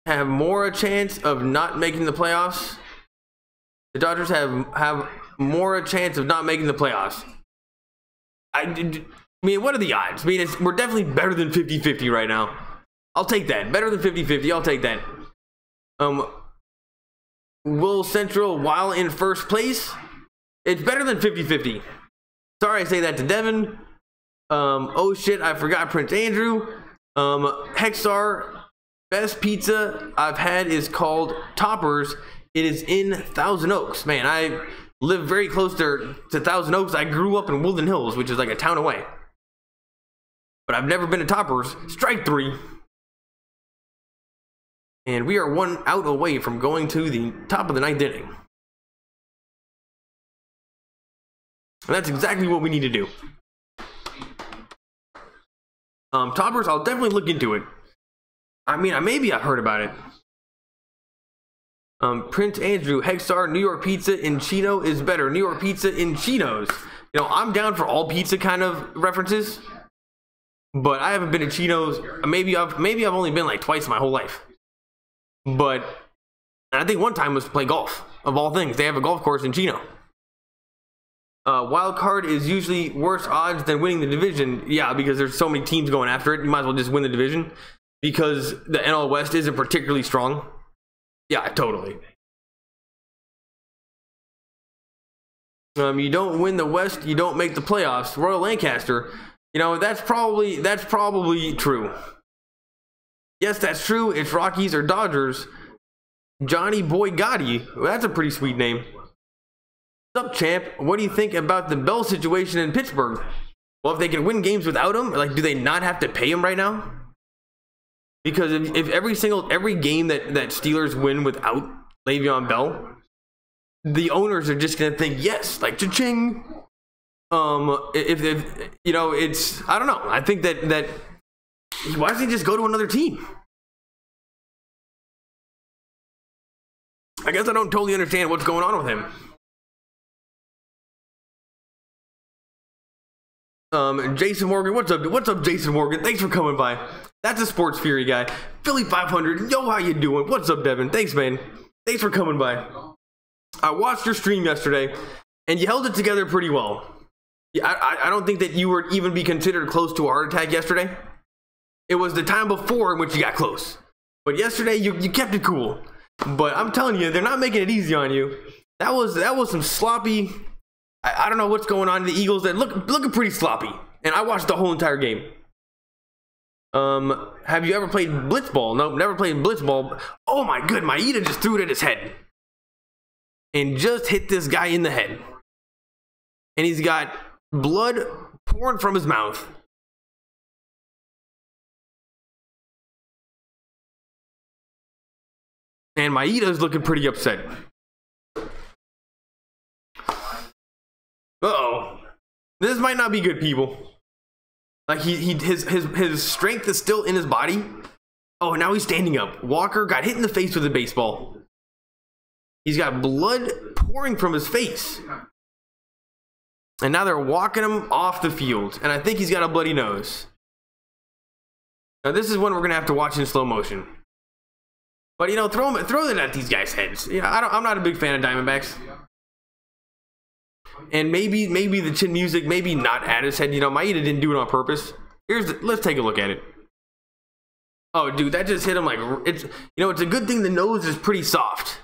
of not making the playoffs. The Dodgers have more a chance of not making the playoffs. I mean, what are the odds? I mean, we're definitely better than 50-50 right now. I'll take that. Better than 50-50. I'll take that. Will Central while in first place? It's better than 50-50. Sorry I say that to Devin. Oh shit, I forgot Prince Andrew. Hexar, best pizza I've had is called Toppers. It is in Thousand Oaks. Man, I live very close to Thousand Oaks. I grew up in Woodland Hills, which is like a town away. But I've never been to Toppers. Strike three. And we are 1 out away from going to the top of the 9th inning. And that's exactly what we need to do. Toppers, I'll definitely look into it. I mean, maybe I've heard about it. Prince Andrew, Hexar, New York pizza in Chino is better. New York pizza in Chino's. You know, I'm down for all pizza kind of references, but I haven't been to Chino's. Maybe I've only been like twice in my whole life. But I think one time was to play golf. Of all things, they have a golf course in Chino. Wild card is usually worse odds than winning the division. Yeah, because there's so many teams going after it. You might as well just win the division because the NL West isn't particularly strong. Yeah, totally. You don't win the West, you don't make the playoffs. Royal Lancaster, you know, that's probably true. Yes, that's true. It's Rockies or Dodgers. Johnny Boy Gotti. Well, that's a pretty sweet name. What's up, champ? What do you think about the Bell situation in Pittsburgh? Well, if they can win games without him, like, do they not have to pay him right now? Because if every game that Steelers win without Le'Veon Bell, the owners are just gonna think yes, like cha-ching. If you know, it's, I don't know. I think that why doesn't he just go to another team? I guess I don't totally understand what's going on with him. Jason Morgan, what's up? What's up, Jason Morgan? Thanks for coming by. That's a Sports Fury guy. Philly 500. Yo, how you doing? What's up, Devin? Thanks, man. Thanks for coming by. I watched your stream yesterday, and you held it together pretty well. I don't think that you would even be considered close to a heart attack yesterday. It was the time before in which you got close. But yesterday, you kept it cool. But I'm telling you, they're not making it easy on you. That was some sloppy... I don't know what's going on in the Eagles. That looking pretty sloppy. And I watched the whole entire game. Have you ever played blitzball? Nope, never played blitzball. Oh my good, Maeda just threw it at his head. And just hit this guy in the head. And he's got blood pouring from his mouth. And Maeda's looking pretty upset. Uh-oh. This might not be good, people. Like, his strength is still in his body. Oh, now he's standing up. Walker got hit in the face with a baseball. He's got blood pouring from his face. And now they're walking him off the field. And I think he's got a bloody nose. Now this is one we're going to have to watch in slow motion. But, you know, throw it at these guys' heads. You know, I'm not a big fan of Diamondbacks. And maybe the chin music, maybe not at his head. You know, Maeda didn't do it on purpose. Let's take a look at it. Oh, dude, that just hit him like, it's a good thing the nose is pretty soft.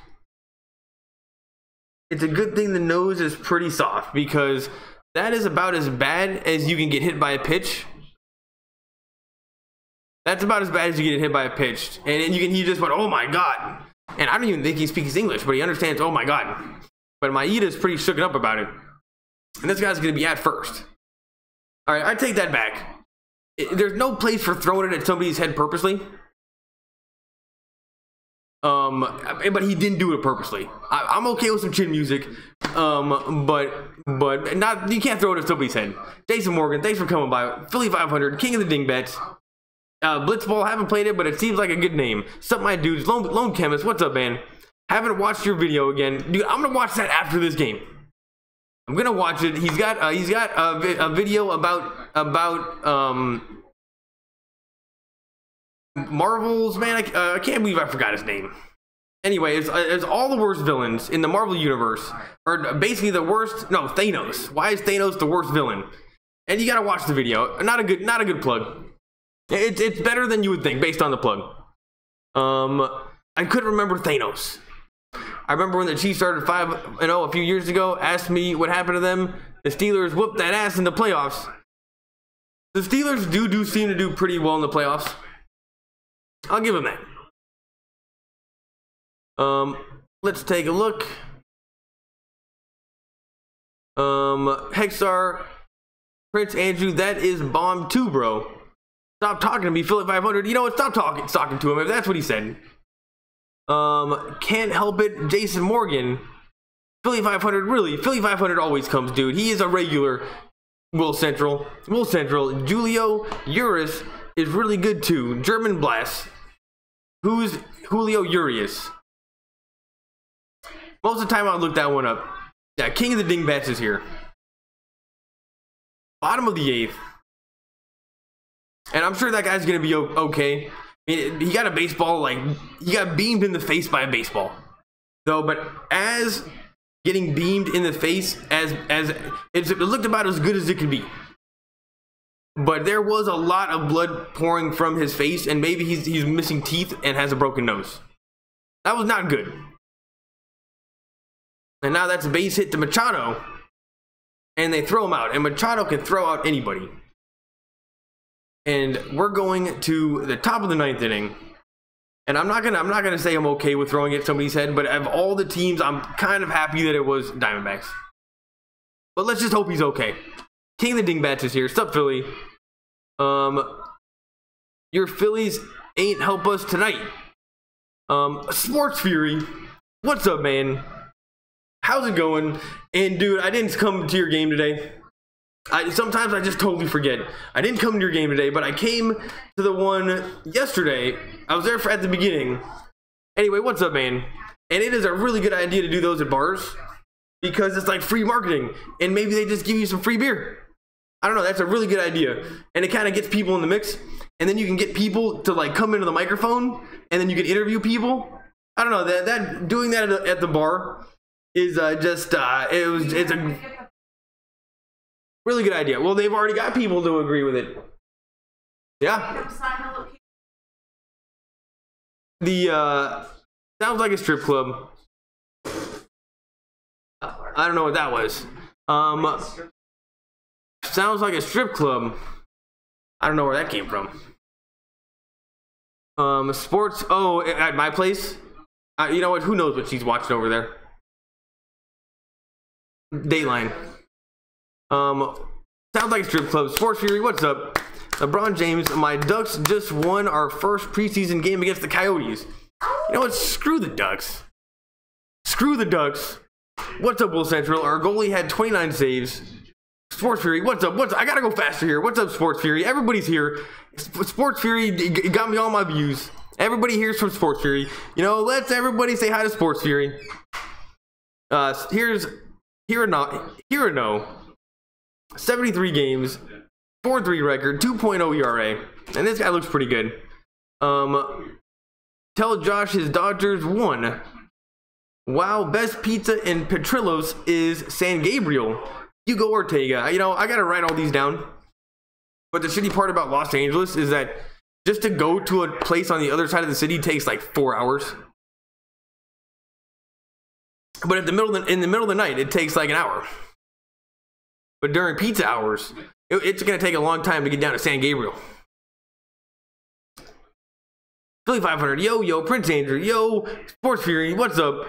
It's a good thing the nose is pretty soft, because that is about as bad as you can get hit by a pitch. That's about as bad as you get hit by a pitch. And he just went, oh my God. And I don't even think he speaks English, but he understands, oh my God. But Maeda's pretty shooken up about it. And this guy's going to be at first. All right, I take that back. There's no place for throwing it at somebody's head purposely. But he didn't do it purposely. I'm okay with some chin music. But not, you can't throw it at somebody's head. Jason Morgan, thanks for coming by. Philly 500, king of the dingbats. Blitzball, haven't played it, but it seems like a good name. Sup, my dudes. Lone Chemist, what's up, man? Haven't watched your video again, dude. I'm gonna watch that after this game. I'm gonna watch it. He's got a video about Marvel's, man. I can't believe I forgot his name. Anyway, it's all the worst villains in the Marvel universe, or basically the worst. No, Thanos. Why is Thanos the worst villain? And you gotta watch the video. Not a good plug. It's better than you would think based on the plug. I couldn't remember Thanos. I remember when the Chiefs started 5-0 a few years ago. Asked me what happened to them. The Steelers whooped that ass in the playoffs. The Steelers do seem to do pretty well in the playoffs. I'll give them that. Let's take a look. Hexar, Prince Andrew, that is bomb too, bro. Stop talking to me, Philip 500. You know what? Stop talking to him if that's what he said. Can't help it, Jason Morgan. Philly 500, really? Philly 500 always comes, dude. He is a regular. Will Central. Julio Urias is really good too. German Blast. Who's Julio Urias? Most of the time I'll look that one up. Yeah, King of the Dingbats is here. Bottom of the 8th. And I'm sure that guy's going to be okay. I mean, he got a baseball, like, he got beamed in the face by a baseball. Though, but as getting beamed in the face, it looked about as good as it could be. But there was a lot of blood pouring from his face, and maybe he's missing teeth and has a broken nose. That was not good. And now that's a base hit to Machado. And they throw him out. And Machado can throw out anybody. And we're going to the top of the 9th inning. And I'm not gonna say I'm okay with throwing it at somebody's head, but of all the teams, I'm kind of happy that it was Diamondbacks. But let's just hope he's okay. King of the Dingbats is here. Sup, Philly? Your Phillies ain't help us tonight. Sports Fury, what's up, man? How's it going? And dude, I didn't come to your game today. Sometimes I just totally forget. I didn't come to your game today, but I came to the one yesterday. I was there at the beginning. Anyway, what's up, man? And it is a really good idea to do those at bars, because it's like free marketing, and maybe they just give you some free beer. I don't know, that's a really good idea. And it kind of gets people in the mix, and then you can get people to like come into the microphone, and then you can interview people. I don't know, that doing that at the bar is it's a really good idea. Well, they've already got people to agree with it. Yeah. The sounds like a strip club. I don't know what that was. Sounds like a strip club. I don't know where that came from. Sports. Oh, at my place. You know what? Who knows what she's watching over there? Dateline. Sounds like a strip club. Sports Fury, what's up? LeBron James, my Ducks just won our first preseason game against the Coyotes. You know what? Screw the Ducks. Screw the Ducks. What's up, Will Central? Our goalie had 29 saves. Sports Fury, what's up? I gotta go faster here. What's up, Sports Fury? Everybody's here. Sports Fury got me all my views. Everybody here's from Sports Fury. You know, let's everybody say hi to Sports Fury. Here's Hirano. 73 games, 4-3 record, 2.0 ERA, and this guy looks pretty good. Tell Josh his Dodgers won. Wow, best pizza in Petrillos is San Gabriel. Hugo Ortega. You know, I gotta write all these down. But the shitty part about Los Angeles is that just to go to a place on the other side of the city takes like 4 hours. But in the middle of the night, it takes like an hour. But during pizza hours, it's gonna take a long time to get down to San Gabriel. Philly 500, yo, Prince Andrew, yo, Sports Fury, what's up?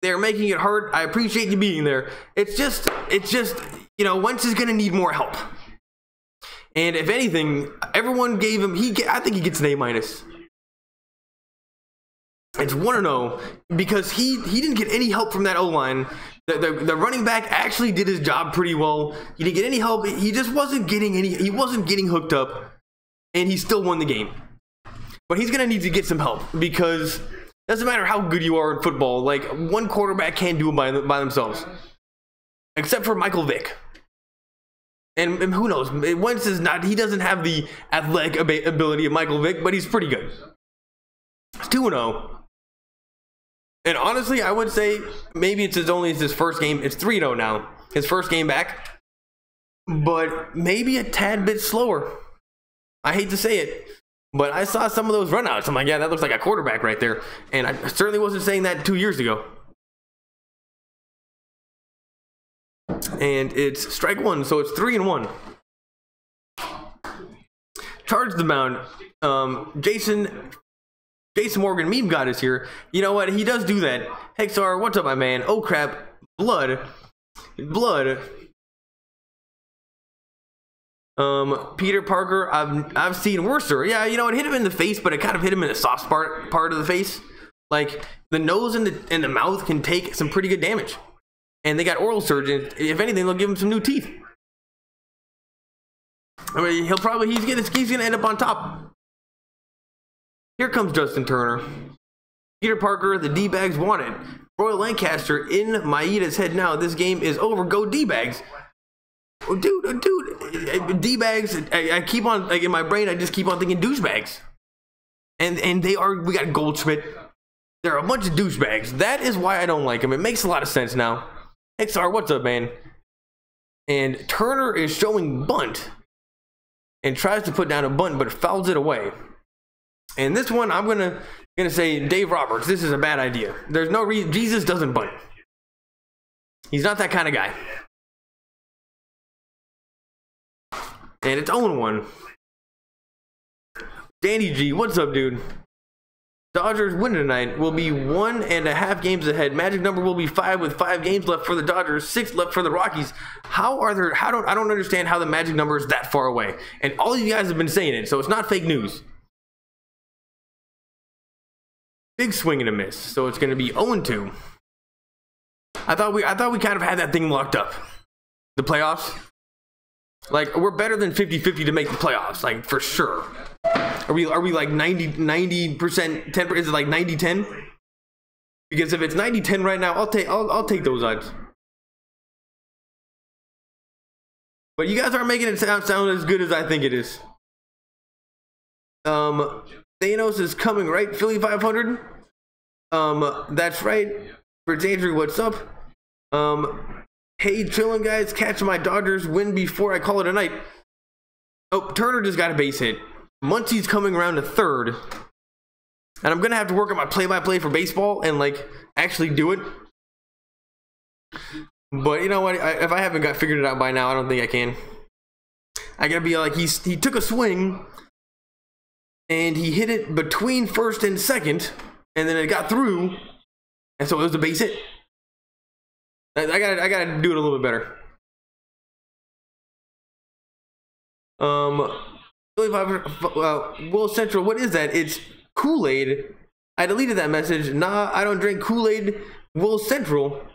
They're making it hard. I appreciate you being there. It's just, you know, Wentz is gonna need more help. And if anything, everyone gave him, I think he gets an A-. It's 1-0 because he didn't get any help from that O-line. The running back actually did his job pretty well. He didn't get any help. He just wasn't getting he wasn't getting hooked up, and he still won the game. But he's gonna need to get some help because it doesn't matter how good you are in football. Like, one quarterback can't do it by themselves, except for Michael Vick. And who knows? Wentz is not. He doesn't have the athletic ability of Michael Vick, but he's pretty good. It's 2-0. And honestly, I would say maybe it's his first game. It's 3-0 now. His first game back. But maybe a tad bit slower. I hate to say it. But I saw some of those runouts. I'm like, yeah, that looks like a quarterback right there. And I certainly wasn't saying that 2 years ago. And it's strike one, so it's 3-1. Charge the mound. Jason Morgan meme god is here. You know what? He does do that. Hexar, what's up, my man? Oh crap. Blood. Peter Parker, I've seen worser. Yeah, you know, it hit him in the face, but it kind of hit him in the soft part of the face. Like, the nose and the mouth can take some pretty good damage. And they got oral surgeons. If anything, they'll give him some new teeth. I mean, he's gonna end up on top. Here comes Justin Turner. Peter Parker, the Dbacks want it. Royal Lancaster in Maeda's head now. This game is over. Go Dbacks. Oh, dude, D-bags. I keep on, like, in my brain, I just keep on thinking douchebags. And we got Goldschmidt. They're a bunch of douchebags. That is why I don't like them. It makes a lot of sense now. XR, what's up, man? And Turner is showing bunt. And tries to put down a bunt, but fouls it away. And this one, I'm gonna say, Dave Roberts, this is a bad idea. There's no reason. Jesus doesn't bunt. He's not that kind of guy. And it's 0-1. Danny G, what's up, dude? Dodgers win tonight. Will be 1.5 games ahead. Magic number will be 5 with 5 games left for the Dodgers, 6 left for the Rockies. I don't understand how the magic number is that far away. And all of you guys have been saying it, so it's not fake news. Big swing and a miss. So it's going to be 0-2. I thought we kind of had that thing locked up. The playoffs. Like, we're better than 50-50 to make the playoffs, like, for sure. Are we like 90%, 10%? Is it like 90-10? Because if it's 90-10 right now, I'll take those odds. But you guys aren't making it sound as good as I think it is. Thanos is coming, right? Philly 500. That's right. For Andrew, what's up? Hey, chillin' guys, catch my Dodgers win before I call it a night. Oh, Turner just got a base hit. Muncie's coming around to third. And I'm gonna have to work on my play-by-play for baseball and, like, actually do it. But you know what? If I haven't figured it out by now, I don't think I can. I gotta be like, he took a swing and he hit it between first and second, and then it got through, and so it was a base hit. I gotta do it a little bit better. Will Central, what is that? It's Kool-Aid. I deleted that message. Nah, I don't drink Kool-Aid. Will Central.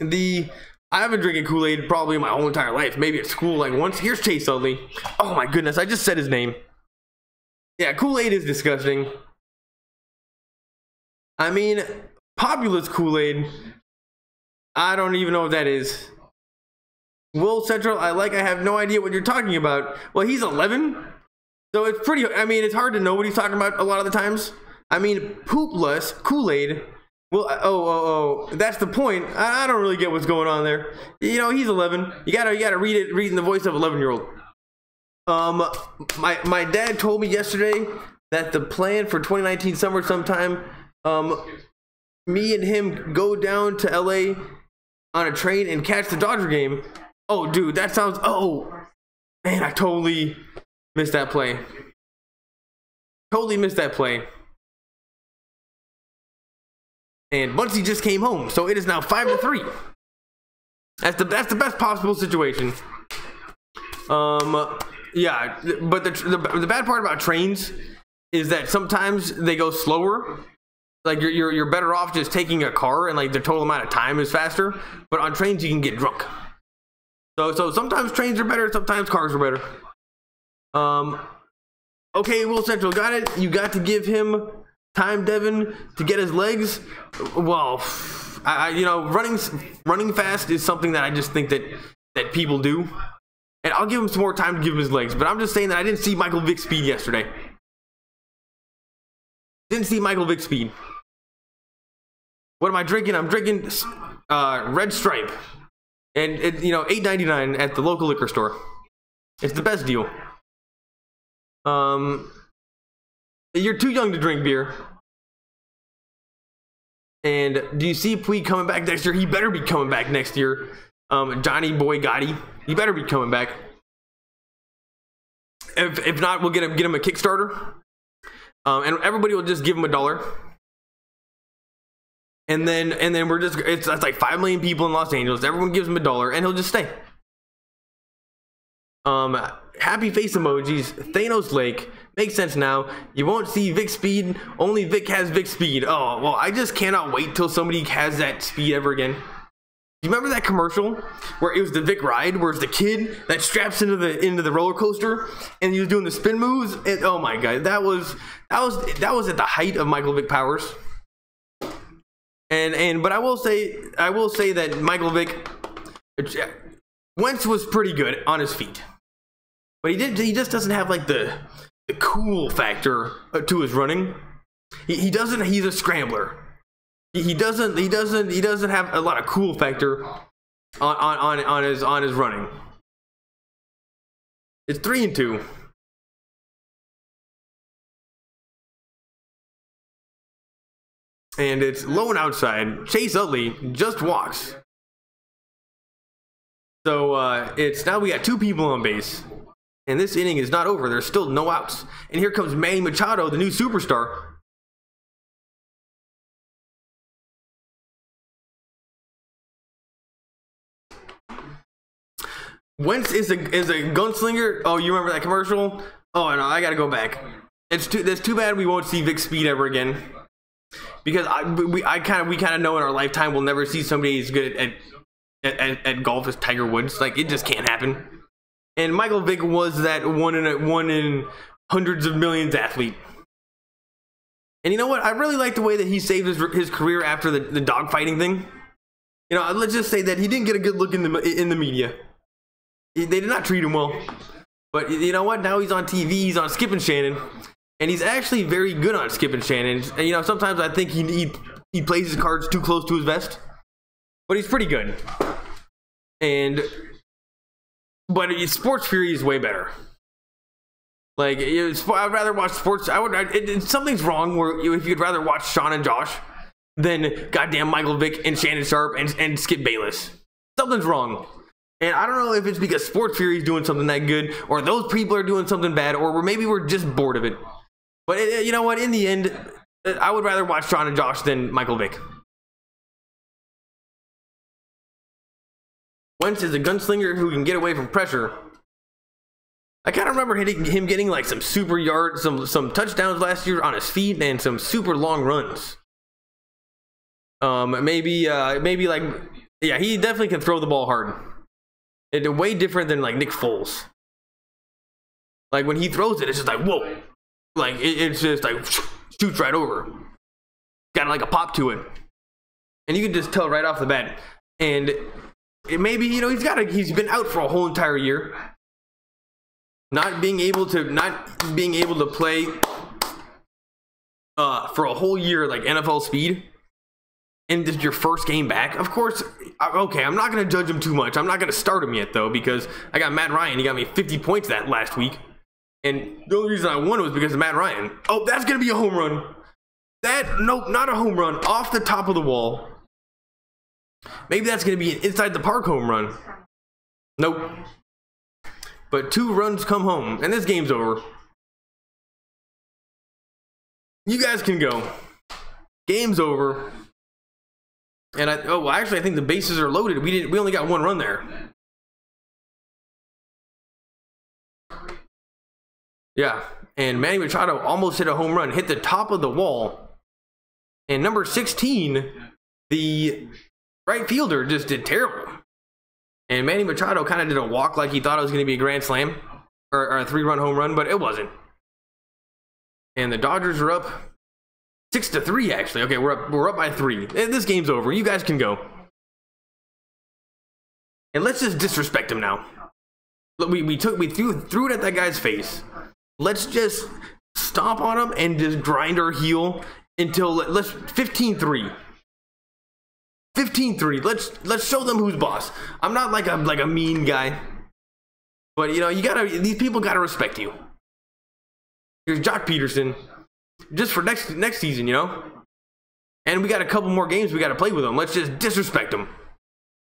I haven't drinking Kool-Aid probably my whole entire life. Maybe at school, like, once. Here's Chase Utley. Oh my goodness, I just said his name. Yeah, Kool-Aid is disgusting. I mean, Populous Kool-Aid, I don't even know what that is. Will Central, I have no idea what you're talking about. Well, he's 11, so it's pretty, I mean, it's hard to know what he's talking about a lot of the times. I mean, poopless Kool-Aid. Well, oh, that's the point. I don't really get what's going on there. You know, he's 11. You gotta read in the voice of an 11-year-old. My dad told me yesterday that the plan for 2019 summer sometime, me and him go down to LA on a train and catch the Dodger game. Oh, dude, that sounds, oh, man, I totally missed that play. Totally missed that play. And Bunsey just came home, so it is now 5-3. That's the best possible situation. Yeah, but the bad part about trains is that sometimes they go slower. Like you're better off just taking a car, and like the total amount of time is faster. But on trains you can get drunk. So sometimes trains are better, sometimes cars are better. Okay, Will Central, got it. You got to give him time, Devin, to get his legs. Well, you know, running fast is something that I just think that people do, and I'll give him some more time to give him his legs. But I'm just saying that I didn't see Michael Vick's speed yesterday. Didn't see Michael Vick's speed. What am I drinking? I'm drinking Red Stripe, and it, you know, $8.99 at the local liquor store. It's the best deal. You're too young to drink beer. And do you see Puig coming back next year? He better be coming back next year. Johnny Boy Gotti, he better be coming back. If not, we'll get him a Kickstarter. And everybody will just give him $1. And then we're just, that's like 5 million people in Los Angeles. Everyone gives him $1 and he'll just stay. Happy face emojis. Thanos Lake. Makes sense now. You won't see Vic speed. Only Vic has Vic speed. Oh, well, I just cannot wait till somebody has that speed ever again. You remember that commercial where it was the Vic ride, where it's the kid that straps into the roller coaster and he was doing the spin moves? And, oh my god, that was at the height of Michael Vick powers. But I will say that Michael Vick, Wentz was pretty good on his feet, but he just doesn't have like the cool factor to his running. He doesn't. He's a scrambler. He doesn't have a lot of cool factor on his running. It's 3-2. And it's low and outside. Chase Utley just walks. So it's now we got 2 people on base. And this inning is not over. There's still no outs. And here comes Manny Machado, the new superstar. Wentz is a gunslinger. Oh, you remember that commercial? Oh, no, I gotta go back. That's too bad we won't see Vic Speed ever again. Because we kind of know in our lifetime we'll never see somebody as good at golf as Tiger Woods. Like, it just can't happen. And Michael Vick was that one in hundreds of millions athlete. And you know what? I really like the way that he saved his career after the dogfighting thing. You know, let's just say that he didn't get a good look in the media. They did not treat him well. But you know what? Now he's on TV. He's on Skip and Shannon, and he's actually very good on Skip and Shannon. And, you know, sometimes I think he plays his cards too close to his vest, but he's pretty good. But Sports Fury is way better. Like, I'd rather watch sports. Something's wrong where if you'd rather watch Sean and Josh than goddamn Michael Vick and Shannon Sharp and Skip Bayless. Something's wrong. And I don't know if it's because Sports Fury is doing something that good, or those people are doing something bad, or maybe we're just bored of it. But you know what? In the end, I would rather watch Sean and Josh than Michael Vick. Wentz is a gunslinger who can get away from pressure. I kind of remember him getting like some super yards, some touchdowns last year on his feet, and some super long runs. Maybe like, yeah, he definitely can throw the ball hard. It's way different than like Nick Foles. Like when he throws it, it's just like whoa, like it's just like shoots right over. Got like a pop to it, and you can just tell right off the bat. And maybe, you know, he's been out for a whole entire year. Not being able to play for a whole year, like NFL speed, and this is your first game back. Of course, okay, I'm not going to judge him too much. I'm not going to start him yet, though, because I got Matt Ryan. He got me 50 points that last week. And the only reason I won was because of Matt Ryan. Oh, that's going to be a home run. Nope, not a home run. Off the top of the wall. Maybe that's going to be an inside the park home run. Nope. But 2 runs come home, and this game's over. You guys can go. Game's over. And actually, I think the bases are loaded. We only got 1 run there. Yeah, and Manny Machado almost hit a home run, hit the top of the wall. And number 16, the right fielder, just did terrible. And Manny Machado kind of did a walk like he thought it was going to be a grand slam or a 3-run home run, but it wasn't. And the Dodgers are up 6-3, actually. Okay, we're up by 3. This game's over. You guys can go. And let's just disrespect him now. Look, we threw it at that guy's face. Let's just stomp on him and just grind our heel until let's 15-3. 15-3. Let's show them who's boss. I'm not like a mean guy, but you know, these people gotta respect you. Here's Jock Peterson, just for next season, you know. And we got a couple more games we got to play with them. Let's just disrespect them.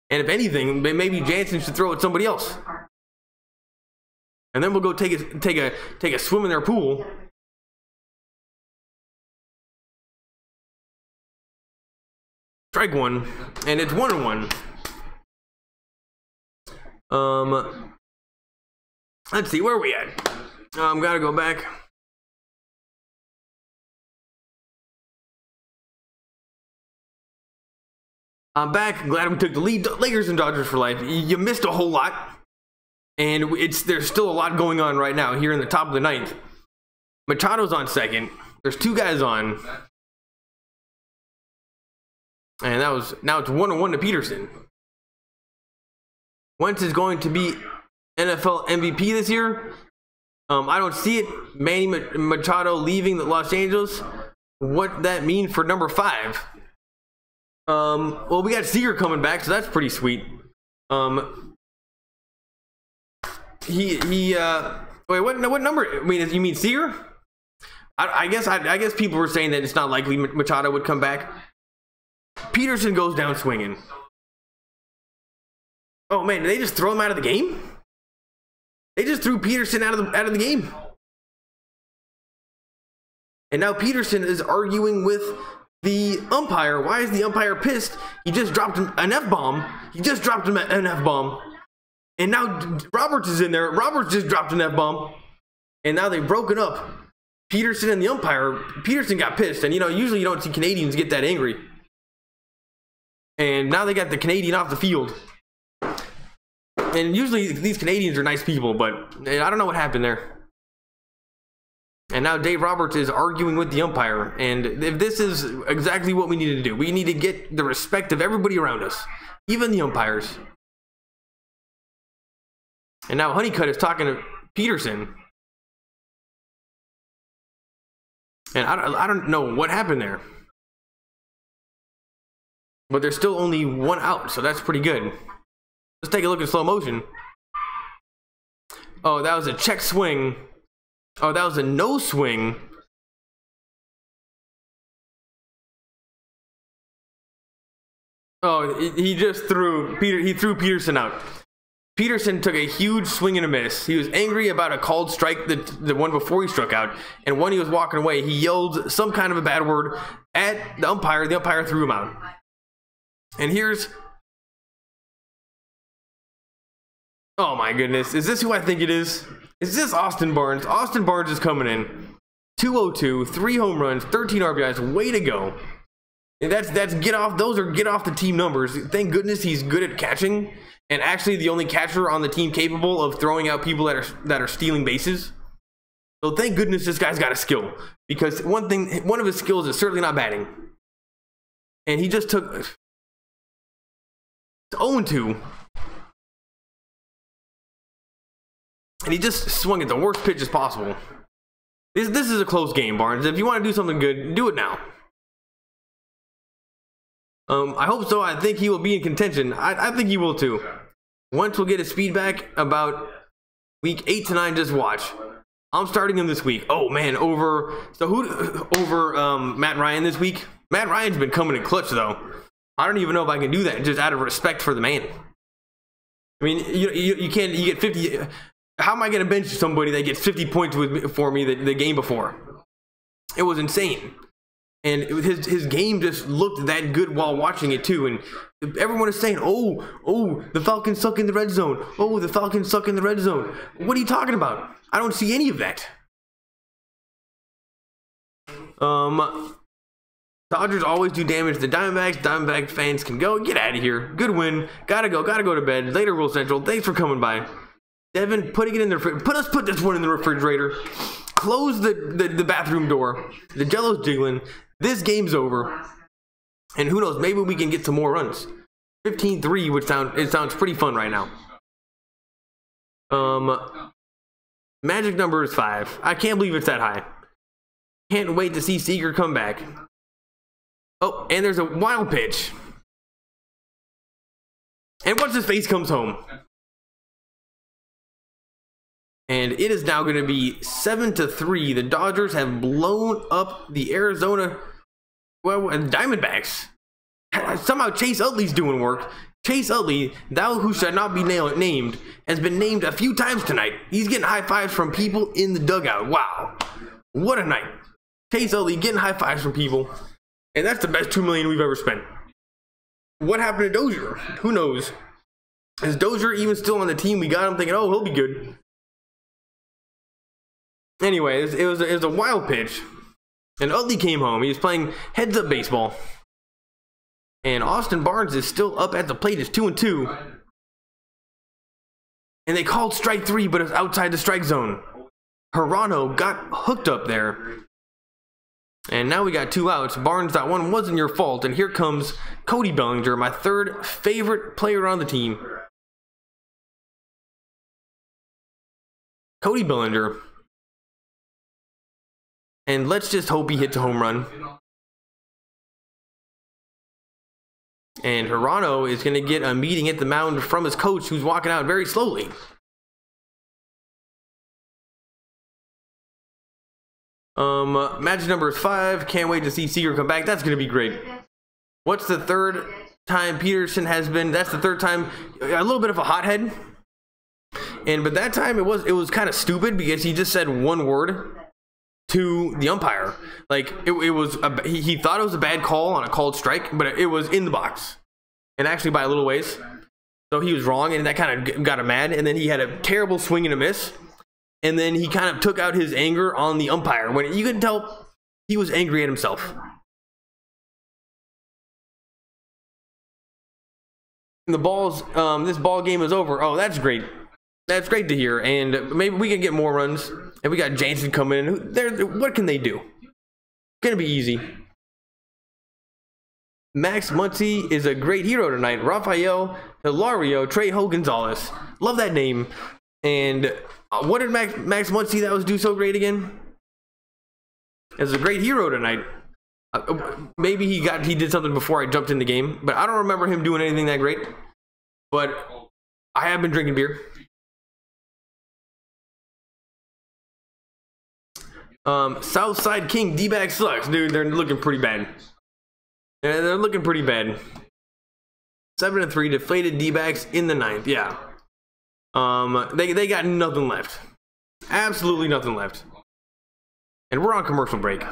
And if anything, maybe Jansen should throw at somebody else. And then we'll go take a swim in their pool. Strike 1, and it's 1-1. Let's see, where are we at? Gotta go back. I'm back. Glad we took the lead. Lakers and Dodgers for life. You missed a whole lot. And there's still a lot going on right now here in the top of the 9th. Machado's on second. There's 2 guys on. And now it's 1-1 to Peterson. Wentz is going to be NFL MVP this year. I don't see it. Manny Machado leaving Los Angeles. What that mean for number 5? Well, we got Seager coming back, so that's pretty sweet. Wait, what number? I mean, you mean Seager? I guess people were saying that it's not likely Machado would come back. Peterson goes down swinging. Oh man, did they just throw him out of the game? They just threw Peterson out of the game. And now Peterson is arguing with the umpire. Why is the umpire pissed? He just dropped him an F-bomb. And now Roberts is in there. Roberts just dropped an F-bomb. And now they've broken up. Peterson and the umpire. Peterson got pissed. And you know, usually you don't see Canadians get that angry. And now they got the Canadian off the field. And usually these Canadians are nice people, but I don't know what happened there. And now Dave Roberts is arguing with the umpire. And if this is exactly what we need to do, we need to get the respect of everybody around us, even the umpires. And now Honeycutt is talking to Peterson. And I don't know what happened there. But there's still only 1 out, so that's pretty good. Let's take a look at slow motion. Oh, that was a check swing. Oh, that was a no swing. Oh, he threw Peterson out. Peterson took a huge swing and a miss. He was angry about a called strike, the one before he struck out. And when he was walking away, he yelled some kind of a bad word at the umpire. The umpire threw him out. And here's... Oh my goodness. Is this who I think it is? Is this Austin Barnes? Austin Barnes is coming in. 202, 3 home runs, 13 RBIs. Way to go. And that's those are get off the team numbers. Thank goodness he's good at catching. And actually the only catcher on the team capable of throwing out people that are stealing bases. So thank goodness this guy's got a skill. Because one of his skills is certainly not batting. And he just took 0-2. and he just swung at the worst pitches possible. This is a close game, Barnes. If you want to do something good, do it now. I hope so. I think he will be in contention. I think he will too. Once we'll get his speed back about week 8 to 9, just watch. I'm starting him this week. Oh man, over Matt Ryan this week. Matt Ryan's been coming in clutch though. I don't even know if I can do that just out of respect for the man. I mean, you can't. You get 50. How am I going to bench somebody that gets 50 points for me the game before? It was insane. And his game just looked that good while watching it too. And everyone is saying, oh, the Falcons suck in the red zone. Oh, the Falcons suck in the red zone. What are you talking about? I don't see any of that. Dodgers always do damage to the Diamondbacks. Diamondback fans can go. Get out of here. Good win. Gotta go to bed. Later, World Central. Thanks for coming by. Devin, putting it in the refrigerator. Put this one in the refrigerator. Close the bathroom door. The jello's jiggling. This game's over. And who knows, maybe we can get some more runs. 15-3 would sounds pretty fun right now. Magic number is 5. I can't believe it's that high. Can't wait to see Seager come back. Oh, and there's a wild pitch. And what's his face comes home. And it is now going to be 7-3. The Dodgers have blown up the Arizona Diamondbacks. Somehow Chase Utley's doing work. Chase Utley, thou who shall not be named, has been named a few times tonight. He's getting high fives from people in the dugout. Wow. What a night. Chase Utley getting high fives from people. And that's the best $2 million we've ever spent. What happened to Dozier? Who knows? Is Dozier even still on the team? We got him thinking, oh, he'll be good. Anyway, it was a wild pitch. And Utley came home. He was playing heads-up baseball. And Austin Barnes is still up at the plate. It's 2-2. And they called strike 3, but it's outside the strike zone. Hirano got hooked up there. And now we got 2 outs. Barnes, that one wasn't your fault. And here comes Cody Bellinger, my 3rd favorite player on the team. Cody Bellinger. And let's just hope he hits a home run. And Hirano is going to get a meeting at the mound from his coach, who's walking out very slowly. Match number is 5. Can't wait to see Seager come back. That's going to be great. What's the 3rd time Peterson has been? That's the 3rd time. A little bit of a hothead. But that time it was kind of stupid because he just said one word to the umpire. Like he thought it was a bad call on a called strike, but it was in the box, and actually by a little ways. So he was wrong, and that kind of got him mad. And then he had a terrible swing and a miss, and then he kind of took out his anger on the umpire when you could tell he was angry at himself. And this ball game is over. Oh, that's great. That's great to hear, and maybe we can get more runs. And we got Jansen coming in. What can they do? Gonna be easy. Max Muncy is a great hero tonight. Rafael Hilario Trejo Gonzalez. Love that name. And what did Max Muncy that was do so great again? Is a great hero tonight. Maybe he did something before I jumped in the game, but I don't remember him doing anything that great. But I have been drinking beer. Southside King Dbacks sucks, dude. They're looking pretty bad. Yeah, they're looking pretty bad. 7-3, deflated Dbacks in the 9th. Yeah. They got nothing left. Absolutely nothing left. And we're on commercial break.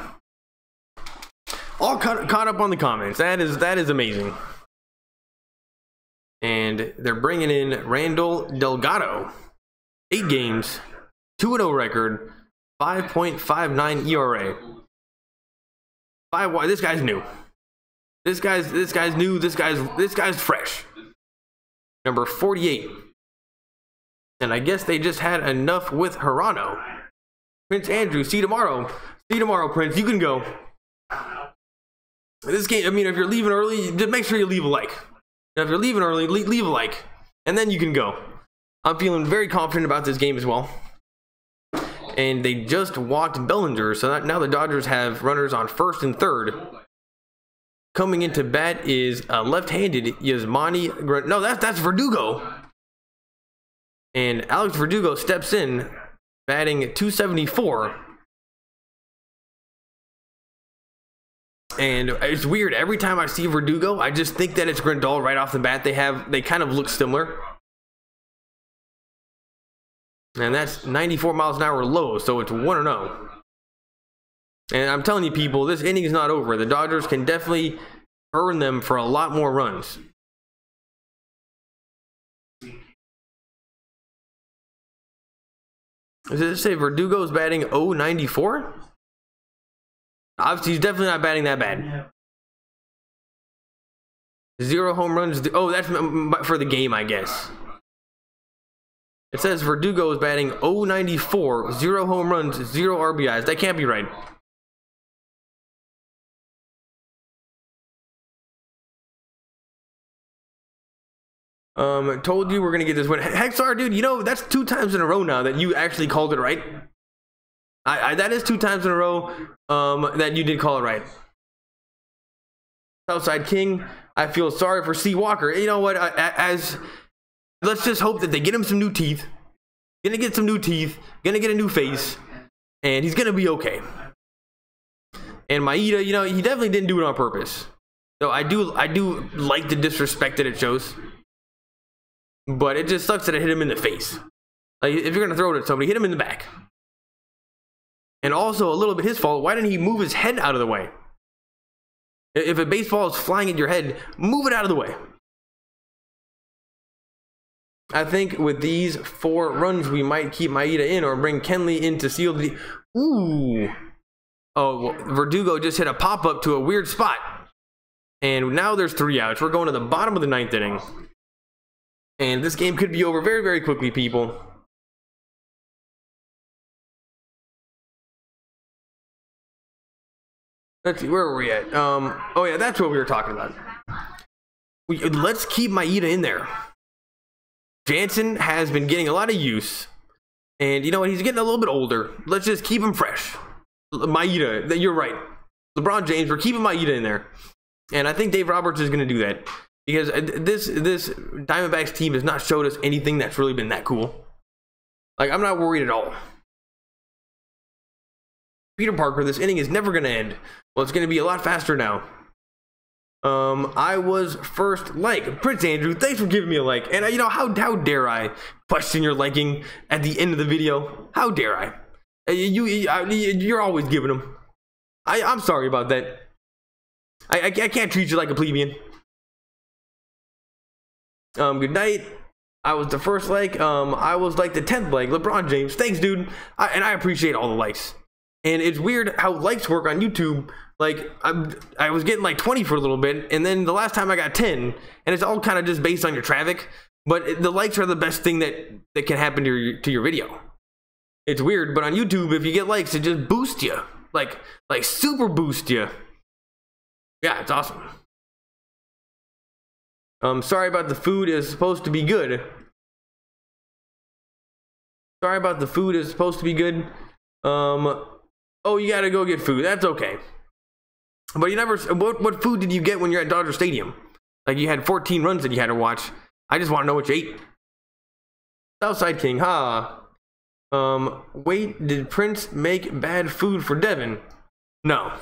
All caught up on the comments. That is amazing. And they're bringing in Randall Delgado. 8 games, 2-0 record. 5.59 ERA. This guy's new. This guy's new. This guy's fresh. Number 48. And I guess they just had enough with Hirano. Prince Andrew, see you tomorrow. See you tomorrow, Prince. You can go. This game, I mean, if you're leaving early, just make sure you leave a like. Now, if you're leaving early, leave a like. And then you can go. I'm feeling very confident about this game as well. And they just walked Bellinger, so now the Dodgers have runners on first and third. Coming into bat is left-handed Yasmani. No, that's Verdugo. And Alex Verdugo steps in, batting 274. And it's weird. Every time I see Verdugo, I just think that it's Grandal right off the bat. They kind of look similar. And that's 94 miles an hour low, so it's 1-0. And I'm telling you, people, this inning is not over. The Dodgers can definitely burn them for a lot more runs. Does it say Verdugo's batting 094? Obviously, he's definitely not batting that bad. 0 home runs. Oh, that's for the game, I guess. It says Verdugo is batting 094, 0 home runs, 0 RBIs. That can't be right. Told you we're gonna get this win. Hexar, dude, you know, that's 2 times in a row now that you actually called it right. That is 2 times in a row that you did call it right. Southside King, I feel sorry for C. Walker. You know what? Let's just hope that they get him some new teeth. Gonna get some new teeth. Gonna get a new face, and he's gonna be okay. And Maeda, you know, he definitely didn't do it on purpose. So I do like the disrespect that it shows. But it just sucks that it hit him in the face. Like, if you're gonna throw it at somebody, hit him in the back. And also a little bit his fault. Why didn't he move his head out of the way? If a baseball is flying at your head, move it out of the way. I think with these 4 runs, we might keep Maeda in or bring Kenley in to seal the... Ooh. Oh, well, Verdugo just hit a pop-up to a weird spot. And now there's 3 outs. We're going to the bottom of the 9th inning. And this game could be over very, very quickly, people. Let's see, where were we at? Oh yeah, that's what we were talking about. Let's keep Maeda in there. Jansen has been getting a lot of use. And you know what? He's getting a little bit older. Let's just keep him fresh. Maeda, you're right. LeBron James, we're keeping Maeda in there. And I think Dave Roberts is going to do that. Because this Diamondbacks team has not showed us anything that's really been that cool. Like, I'm not worried at all. Peter Parker, this inning is never going to end. Well, it's going to be a lot faster now. I was first like. Prince Andrew, thanks for giving me a like. And you know, how dare I question your liking at the end of the video? How dare I? You're always giving them. I'm sorry about that. I can't treat you like a plebeian. Good night. I was the first like. I was like the 10th like. LeBron James, thanks, dude. And I appreciate all the likes. And it's weird how likes work on YouTube. Like, I was getting like 20 for a little bit, and then the last time I got 10, and it's all kind of just based on your traffic. But the likes are the best thing that can happen to your video. It's weird, but on YouTube, if you get likes, it just boosts you, like super boost you. Yeah, it's awesome. Sorry about the food is supposed to be good. Sorry about the food is supposed to be good. Oh, you gotta go get food. That's okay. But you never. What food did you get when you're at Dodger Stadium? Like, you had 14 runs that you had to watch. I just want to know what you ate. Southside King, ha. Wait, did Prince make bad food for Devin? No.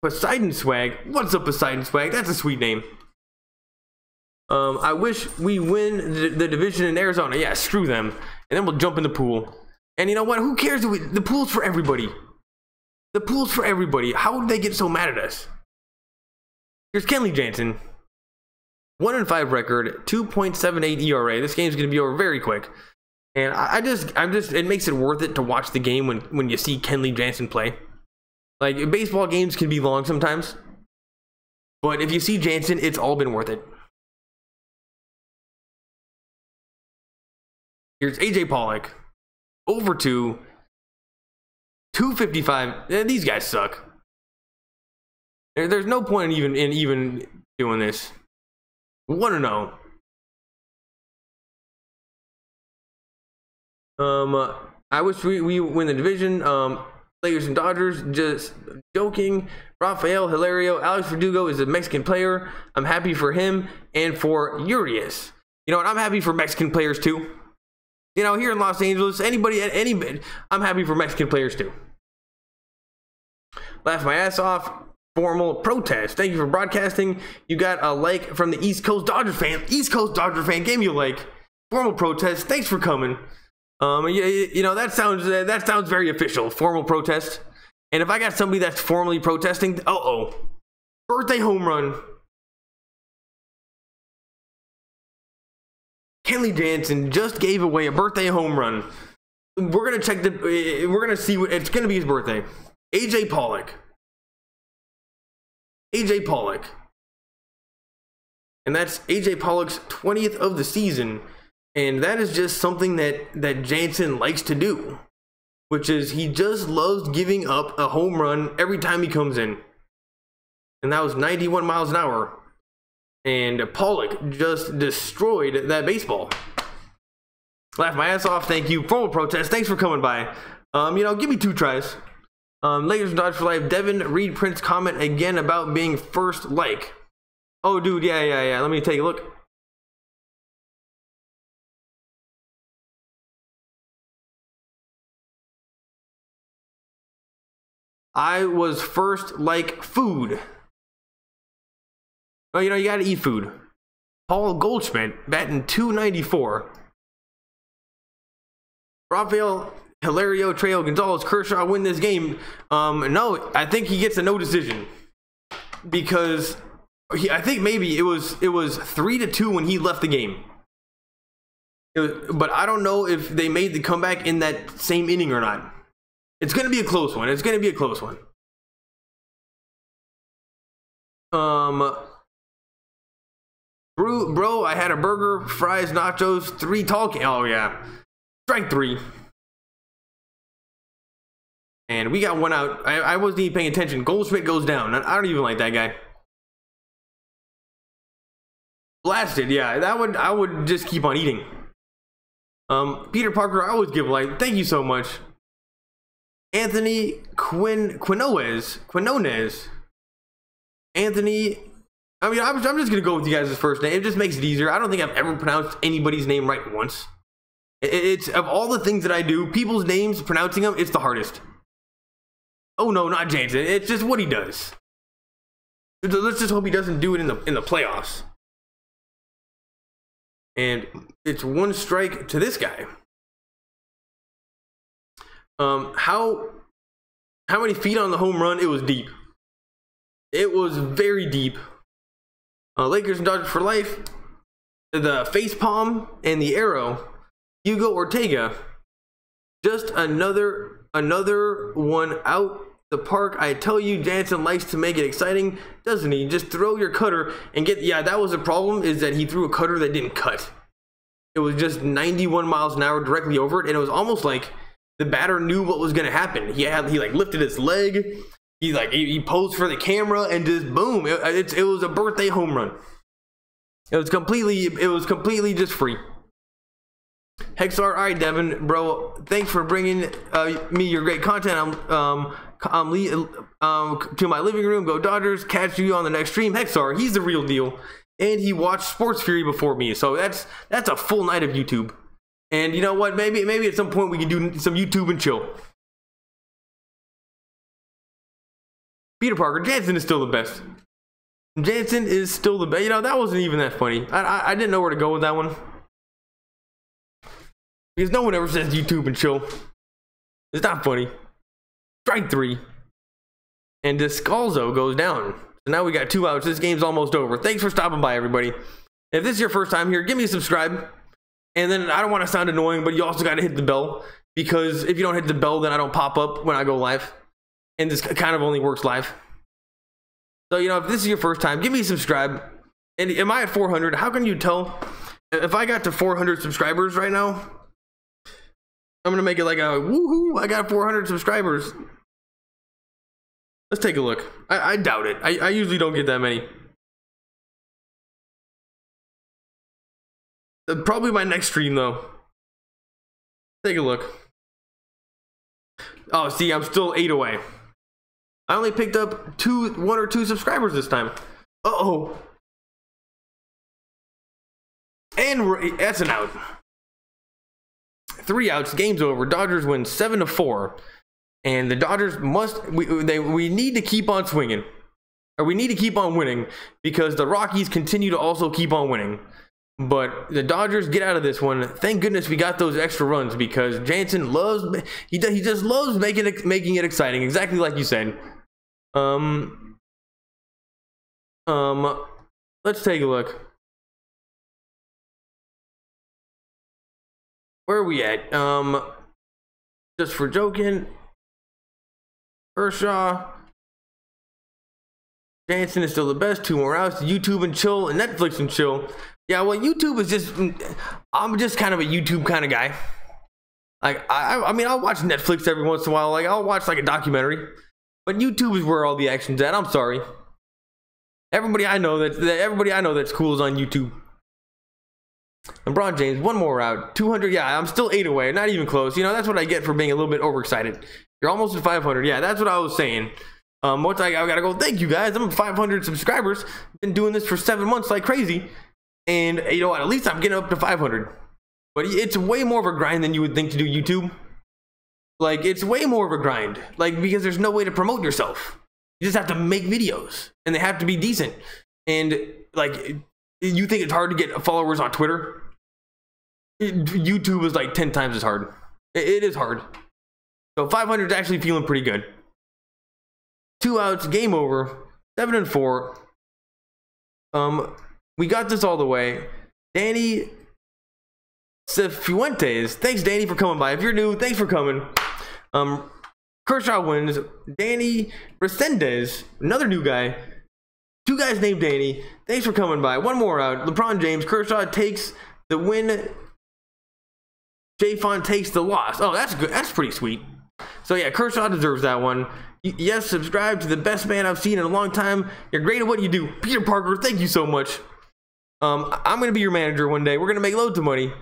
Poseidon Swag. What's up, Poseidon Swag? That's a sweet name. I wish we win the division in Arizona. Yeah, screw them. And then we'll jump in the pool. And you know what? Who cares? The pool's for everybody. The pool's for everybody. How did they get so mad at us? Here's Kenley Jansen. 1-5 record, 2.78 ERA. This game's gonna be over very quick. And I'm just, it makes it worth it to watch the game when you see Kenley Jansen play. Like, baseball games can be long sometimes. But if you see Jansen, it's all been worth it. Here's AJ Pollock. Over 255. These guys suck. There's no point in even doing this. 1-0. I wish we win the division. Lakers and Dodgers, just joking. Rafael Hilario, Alex Verdugo is a Mexican player. I'm happy for him and for Urias. You know what? I'm happy for Mexican players too. You know, here in Los Angeles, anybody at any bit, I'm happy for Mexican players too. Laugh my ass off. Formal protest. Thank you for broadcasting. You got a like from the East Coast Dodger fan. East Coast Dodger fan gave me a like. Formal protest. Thanks for coming. You know, that sounds very official. Formal protest. And if I got somebody that's formally protesting, birthday home run. Kenley Jansen just gave away a birthday home run. We're gonna check we're gonna see what it's gonna be his birthday. AJ Pollock. AJ Pollock. And that's AJ Pollock's 20th of the season. And that is just something that Jansen likes to do, which is he just loves giving up a home run every time he comes in. And that was 91 miles an hour. And Pollock just destroyed that baseball. Laugh my ass off. Thank you. Formal protest. Thanks for coming by. You know, give me 2 tries. Lakers and Dodgers for life. Devin, read Prince's comment again about being first like. Oh, dude, yeah. Let me take a look. I was first like food. Oh, you know, you gotta eat food. Paul Goldschmidt, batting .294. Rafael Hilario, Trejo Gonzalez, Kershaw win this game. No, I think he gets a no decision because I think maybe it was 3-2 when he left the game. But I don't know if they made the comeback in that same inning or not. It's gonna be a close one. It's gonna be a close one. Bro, I had a burger, fries, nachos, 3 tall cans. Oh yeah, strike 3. And we got 1 out. I wasn't even paying attention. Goldschmidt goes down. I don't even like that guy. Blasted, yeah. I would just keep on eating. Peter Parker, I always give a like. Thank you so much. Anthony Quinones. Anthony. I mean, I'm just gonna go with you guys' first name. It just makes it easier. I don't think I've ever pronounced anybody's name right once. It's of all the things that I do, people's names, pronouncing them, it's the hardest. Oh no, not Jansen. It's just what he does. Let's just hope he doesn't do it in the playoffs. And it's 1 strike to this guy. How many feet on the home run? It was deep. It was very deep. Lakers and Dodgers for life. The face palm and the arrow. Hugo Ortega. Just another one out the park. I tell you, Jansen likes to make it exciting, doesn't he? Just throw your cutter and get. Yeah, that was the problem, is that he threw a cutter that didn't cut. It was just 91 miles an hour directly over it, and it was almost like the batter knew what was going to happen. He like lifted his leg. He posed for the camera and just boom. It was a birthday home run. It was completely just free. Hexar, all right, Devin, bro. Thanks for bringing me your great content. I'm to my living room. Go Dodgers. Catch you on the next stream. Hexar, he's the real deal, and he watched Sports Fury before me, so that's a full night of YouTube. And you know what? Maybe at some point we can do some YouTube and chill. Peter Parker, Jansen is still the best. Jansen is still the best. You know, that wasn't even that funny. I didn't know where to go with that one. Because no one ever says YouTube and chill. It's not funny. Strike 3. And Descalzo goes down. So now we got 2 outs. This game's almost over. Thanks for stopping by, everybody. If this is your first time here, give me a subscribe. And then I don't want to sound annoying, but you also got to hit the bell. Because if you don't hit the bell, then I don't pop up when I go live. And this kind of only works live. So, you know, if this is your first time, give me a subscribe. And am I at 400? How can you tell? If I got to 400 subscribers right now, I'm going to make it like a woohoo, I got 400 subscribers. Let's take a look. I doubt it. I usually don't get that many. Probably my next stream, though. Take a look. Oh, see, I'm still 8 away. I only picked up 1 or 2 subscribers this time. Uh-oh. And that's an out. 3 outs, game's over. Dodgers win 7-4. And the Dodgers we need to keep on swinging. Or we need to keep on winning because the Rockies continue to also keep on winning. But the Dodgers get out of this one. Thank goodness we got those extra runs because Jansen loves, he just loves making it exciting, exactly like you said. Let's take a look. Where are we at? Just for joking. Kershaw. Jansen is still the best. 2 more outs. YouTube and chill, and Netflix and chill. Yeah, well, YouTube is just, I'm just kind of a YouTube kind of guy. Like, I mean, I'll watch Netflix every once in a while. Like, I'll watch like a documentary. But YouTube is where all the action's at. I'm sorry. Everybody I know that's cool is on YouTube. LeBron James, 1 more out. 200. Yeah, I'm still 8 away. Not even close. You know, that's what I get for being a little bit overexcited. You're almost at 500. Yeah, that's what I was saying. Once I gotta go, thank you guys. I'm at 500 subscribers. Been doing this for 7 months like crazy. And you know what? At least I'm getting up to 500. But it's way more of a grind than you would think to do YouTube. Like, it's way more of a grind. Like, because there's no way to promote yourself. You just have to make videos. And they have to be decent. And, like, you think it's hard to get followers on Twitter? YouTube is like 10 times as hard. It is hard. So 500 is actually feeling pretty good. 2 outs, game over. 7-4. We got this all the way. Danny Cifuentes. Thanks, Danny, for coming by. If you're new, thanks for coming. Kershaw wins. Danny Resendez, another new guy. 2 guys named Danny. Thanks for coming by. 1 more out. LeBron James. Kershaw takes the win. J-Fon takes the loss. Oh, that's good. That's pretty sweet. So yeah, Kershaw deserves that one. Yes, subscribe to the best man I've seen in a long time. You're great at what you do. Peter Parker, thank you so much. I'm going to be your manager one day. We're going to make loads of money.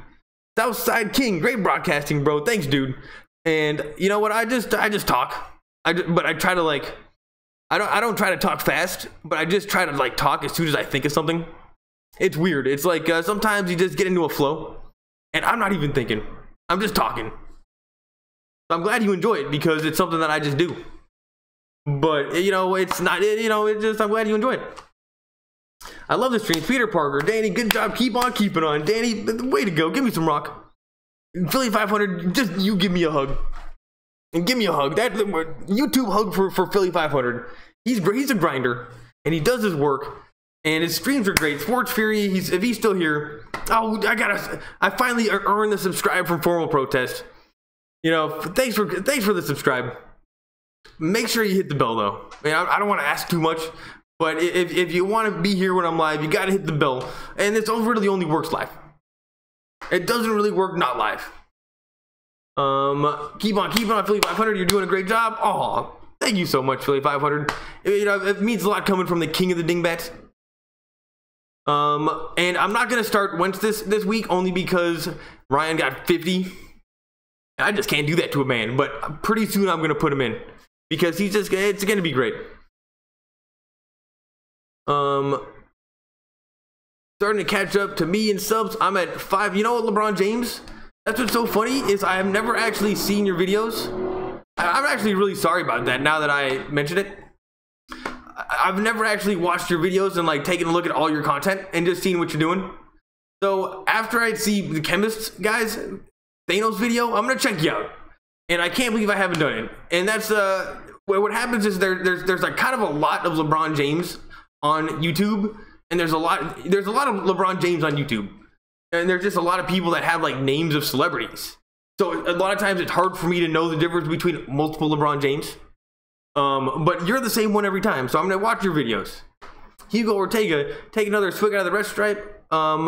Southside King, great broadcasting, bro. Thanks, dude. And you know what? I just talk. But I try to like, I don't try to talk fast, but I just try to like talk as soon as I think of something. It's weird. It's like sometimes you just get into a flow and I'm not even thinking. I'm just talking. I'm glad you enjoy it because it's something that I just do. But you know, it's not, you know, it's just, I'm glad you enjoy it. I love the streams. Peter Parker, Danny, good job. Keep on keeping on. Danny, way to go. Give me some rock. Philly 500, just you give me a hug. And give me a hug. That YouTube hug for Philly 500. He's great. He's a grinder. And he does his work. And his streams are great. Sports Fury, if he's still here. Oh, I finally earned the subscribe from Formal Protest. You know, thanks for the subscribe. Make sure you hit the bell though. I mean, I don't want to ask too much, but if you want to be here when I'm live, you got to hit the bell. And it's really only works live. It doesn't really work not live. Keep on Philly 500. You're doing a great job. Oh, thank you so much, Philly 500. You know, it means a lot coming from the king of the dingbats. And I'm not gonna start Wentz this week only because Ryan got 50. I just can't do that to a man. But pretty soon I'm gonna put him in because it's gonna be great. Starting to catch up to me in subs. I'm at 5. You know what, LeBron James? That's what's so funny is I have never actually seen your videos. I'm actually really sorry about that now that I mentioned it. I've never actually watched your videos and like taken a look at all your content and just seen what you're doing. So after I see the Chemist guys, Thanos video, I'm gonna check you out. And I can't believe I haven't done it. And that's what happens is there's like kind of a lot of LeBron James on YouTube, and there's a lot of LeBron James on YouTube, and there's just a lot of people that have like names of celebrities. So a lot of times it's hard for me to know the difference between multiple LeBron James. But you're the same one every time, so I'm gonna watch your videos. Hugo Ortega, take another swig out of the red stripe. And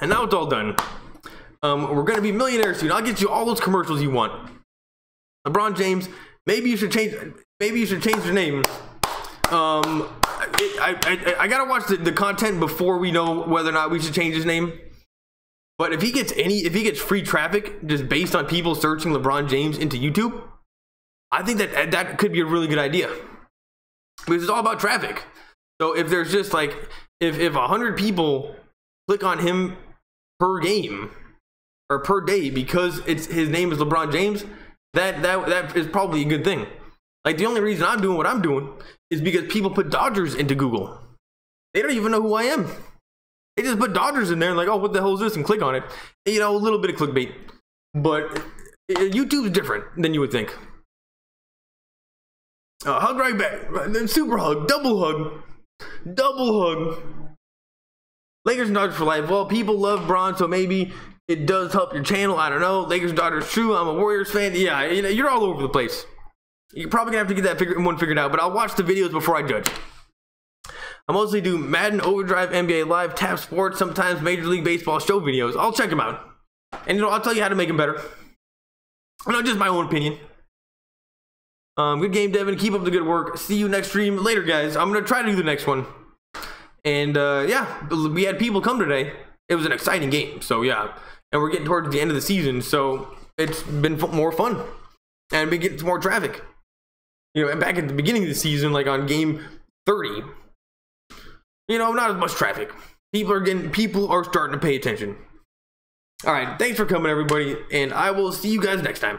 now it's all done. We're gonna be millionaires soon. I'll get you all those commercials you want. LeBron James, maybe you should change your name. I gotta watch the content before we know whether or not we should change his name. But if he gets free traffic just based on people searching LeBron James into YouTube, I think that could be a really good idea, because it's all about traffic. So if there's just like if 100 people click on him per game or per day because his name is LeBron James, that is probably a good thing. Like, the only reason I'm doing what I'm doing is because people put Dodgers into Google. They don't even know who I am. They just put Dodgers in there and like, oh, what the hell is this? And click on it. And, you know, a little bit of clickbait. But YouTube's different than you would think. Hug right back. Then super hug. Double hug. Double hug. Lakers and Dodgers for life. Well, people love Bron, so maybe it does help your channel. I don't know. Lakers and Dodgers, true. I'm a Warriors fan. Yeah, you know, you're all over the place. You're probably gonna have to get that one figured out, but I'll watch the videos before I judge. I mostly do Madden, Overdrive, NBA Live, Tap Sports, sometimes Major League Baseball show videos. I'll check them out. And, you know, I'll tell you how to make them better. Not just my own opinion. Good game, Devin. Keep up the good work. See you next stream. Later, guys. I'm going to try to do the next one. And, yeah, we had people come today. It was an exciting game. So, yeah. And we're getting towards the end of the season. So, it's been more fun. And we get more traffic. You know, and back at the beginning of the season, like on game 30, you know, not as much traffic. People are starting to pay attention. All right, thanks for coming, everybody, and I will see you guys next time.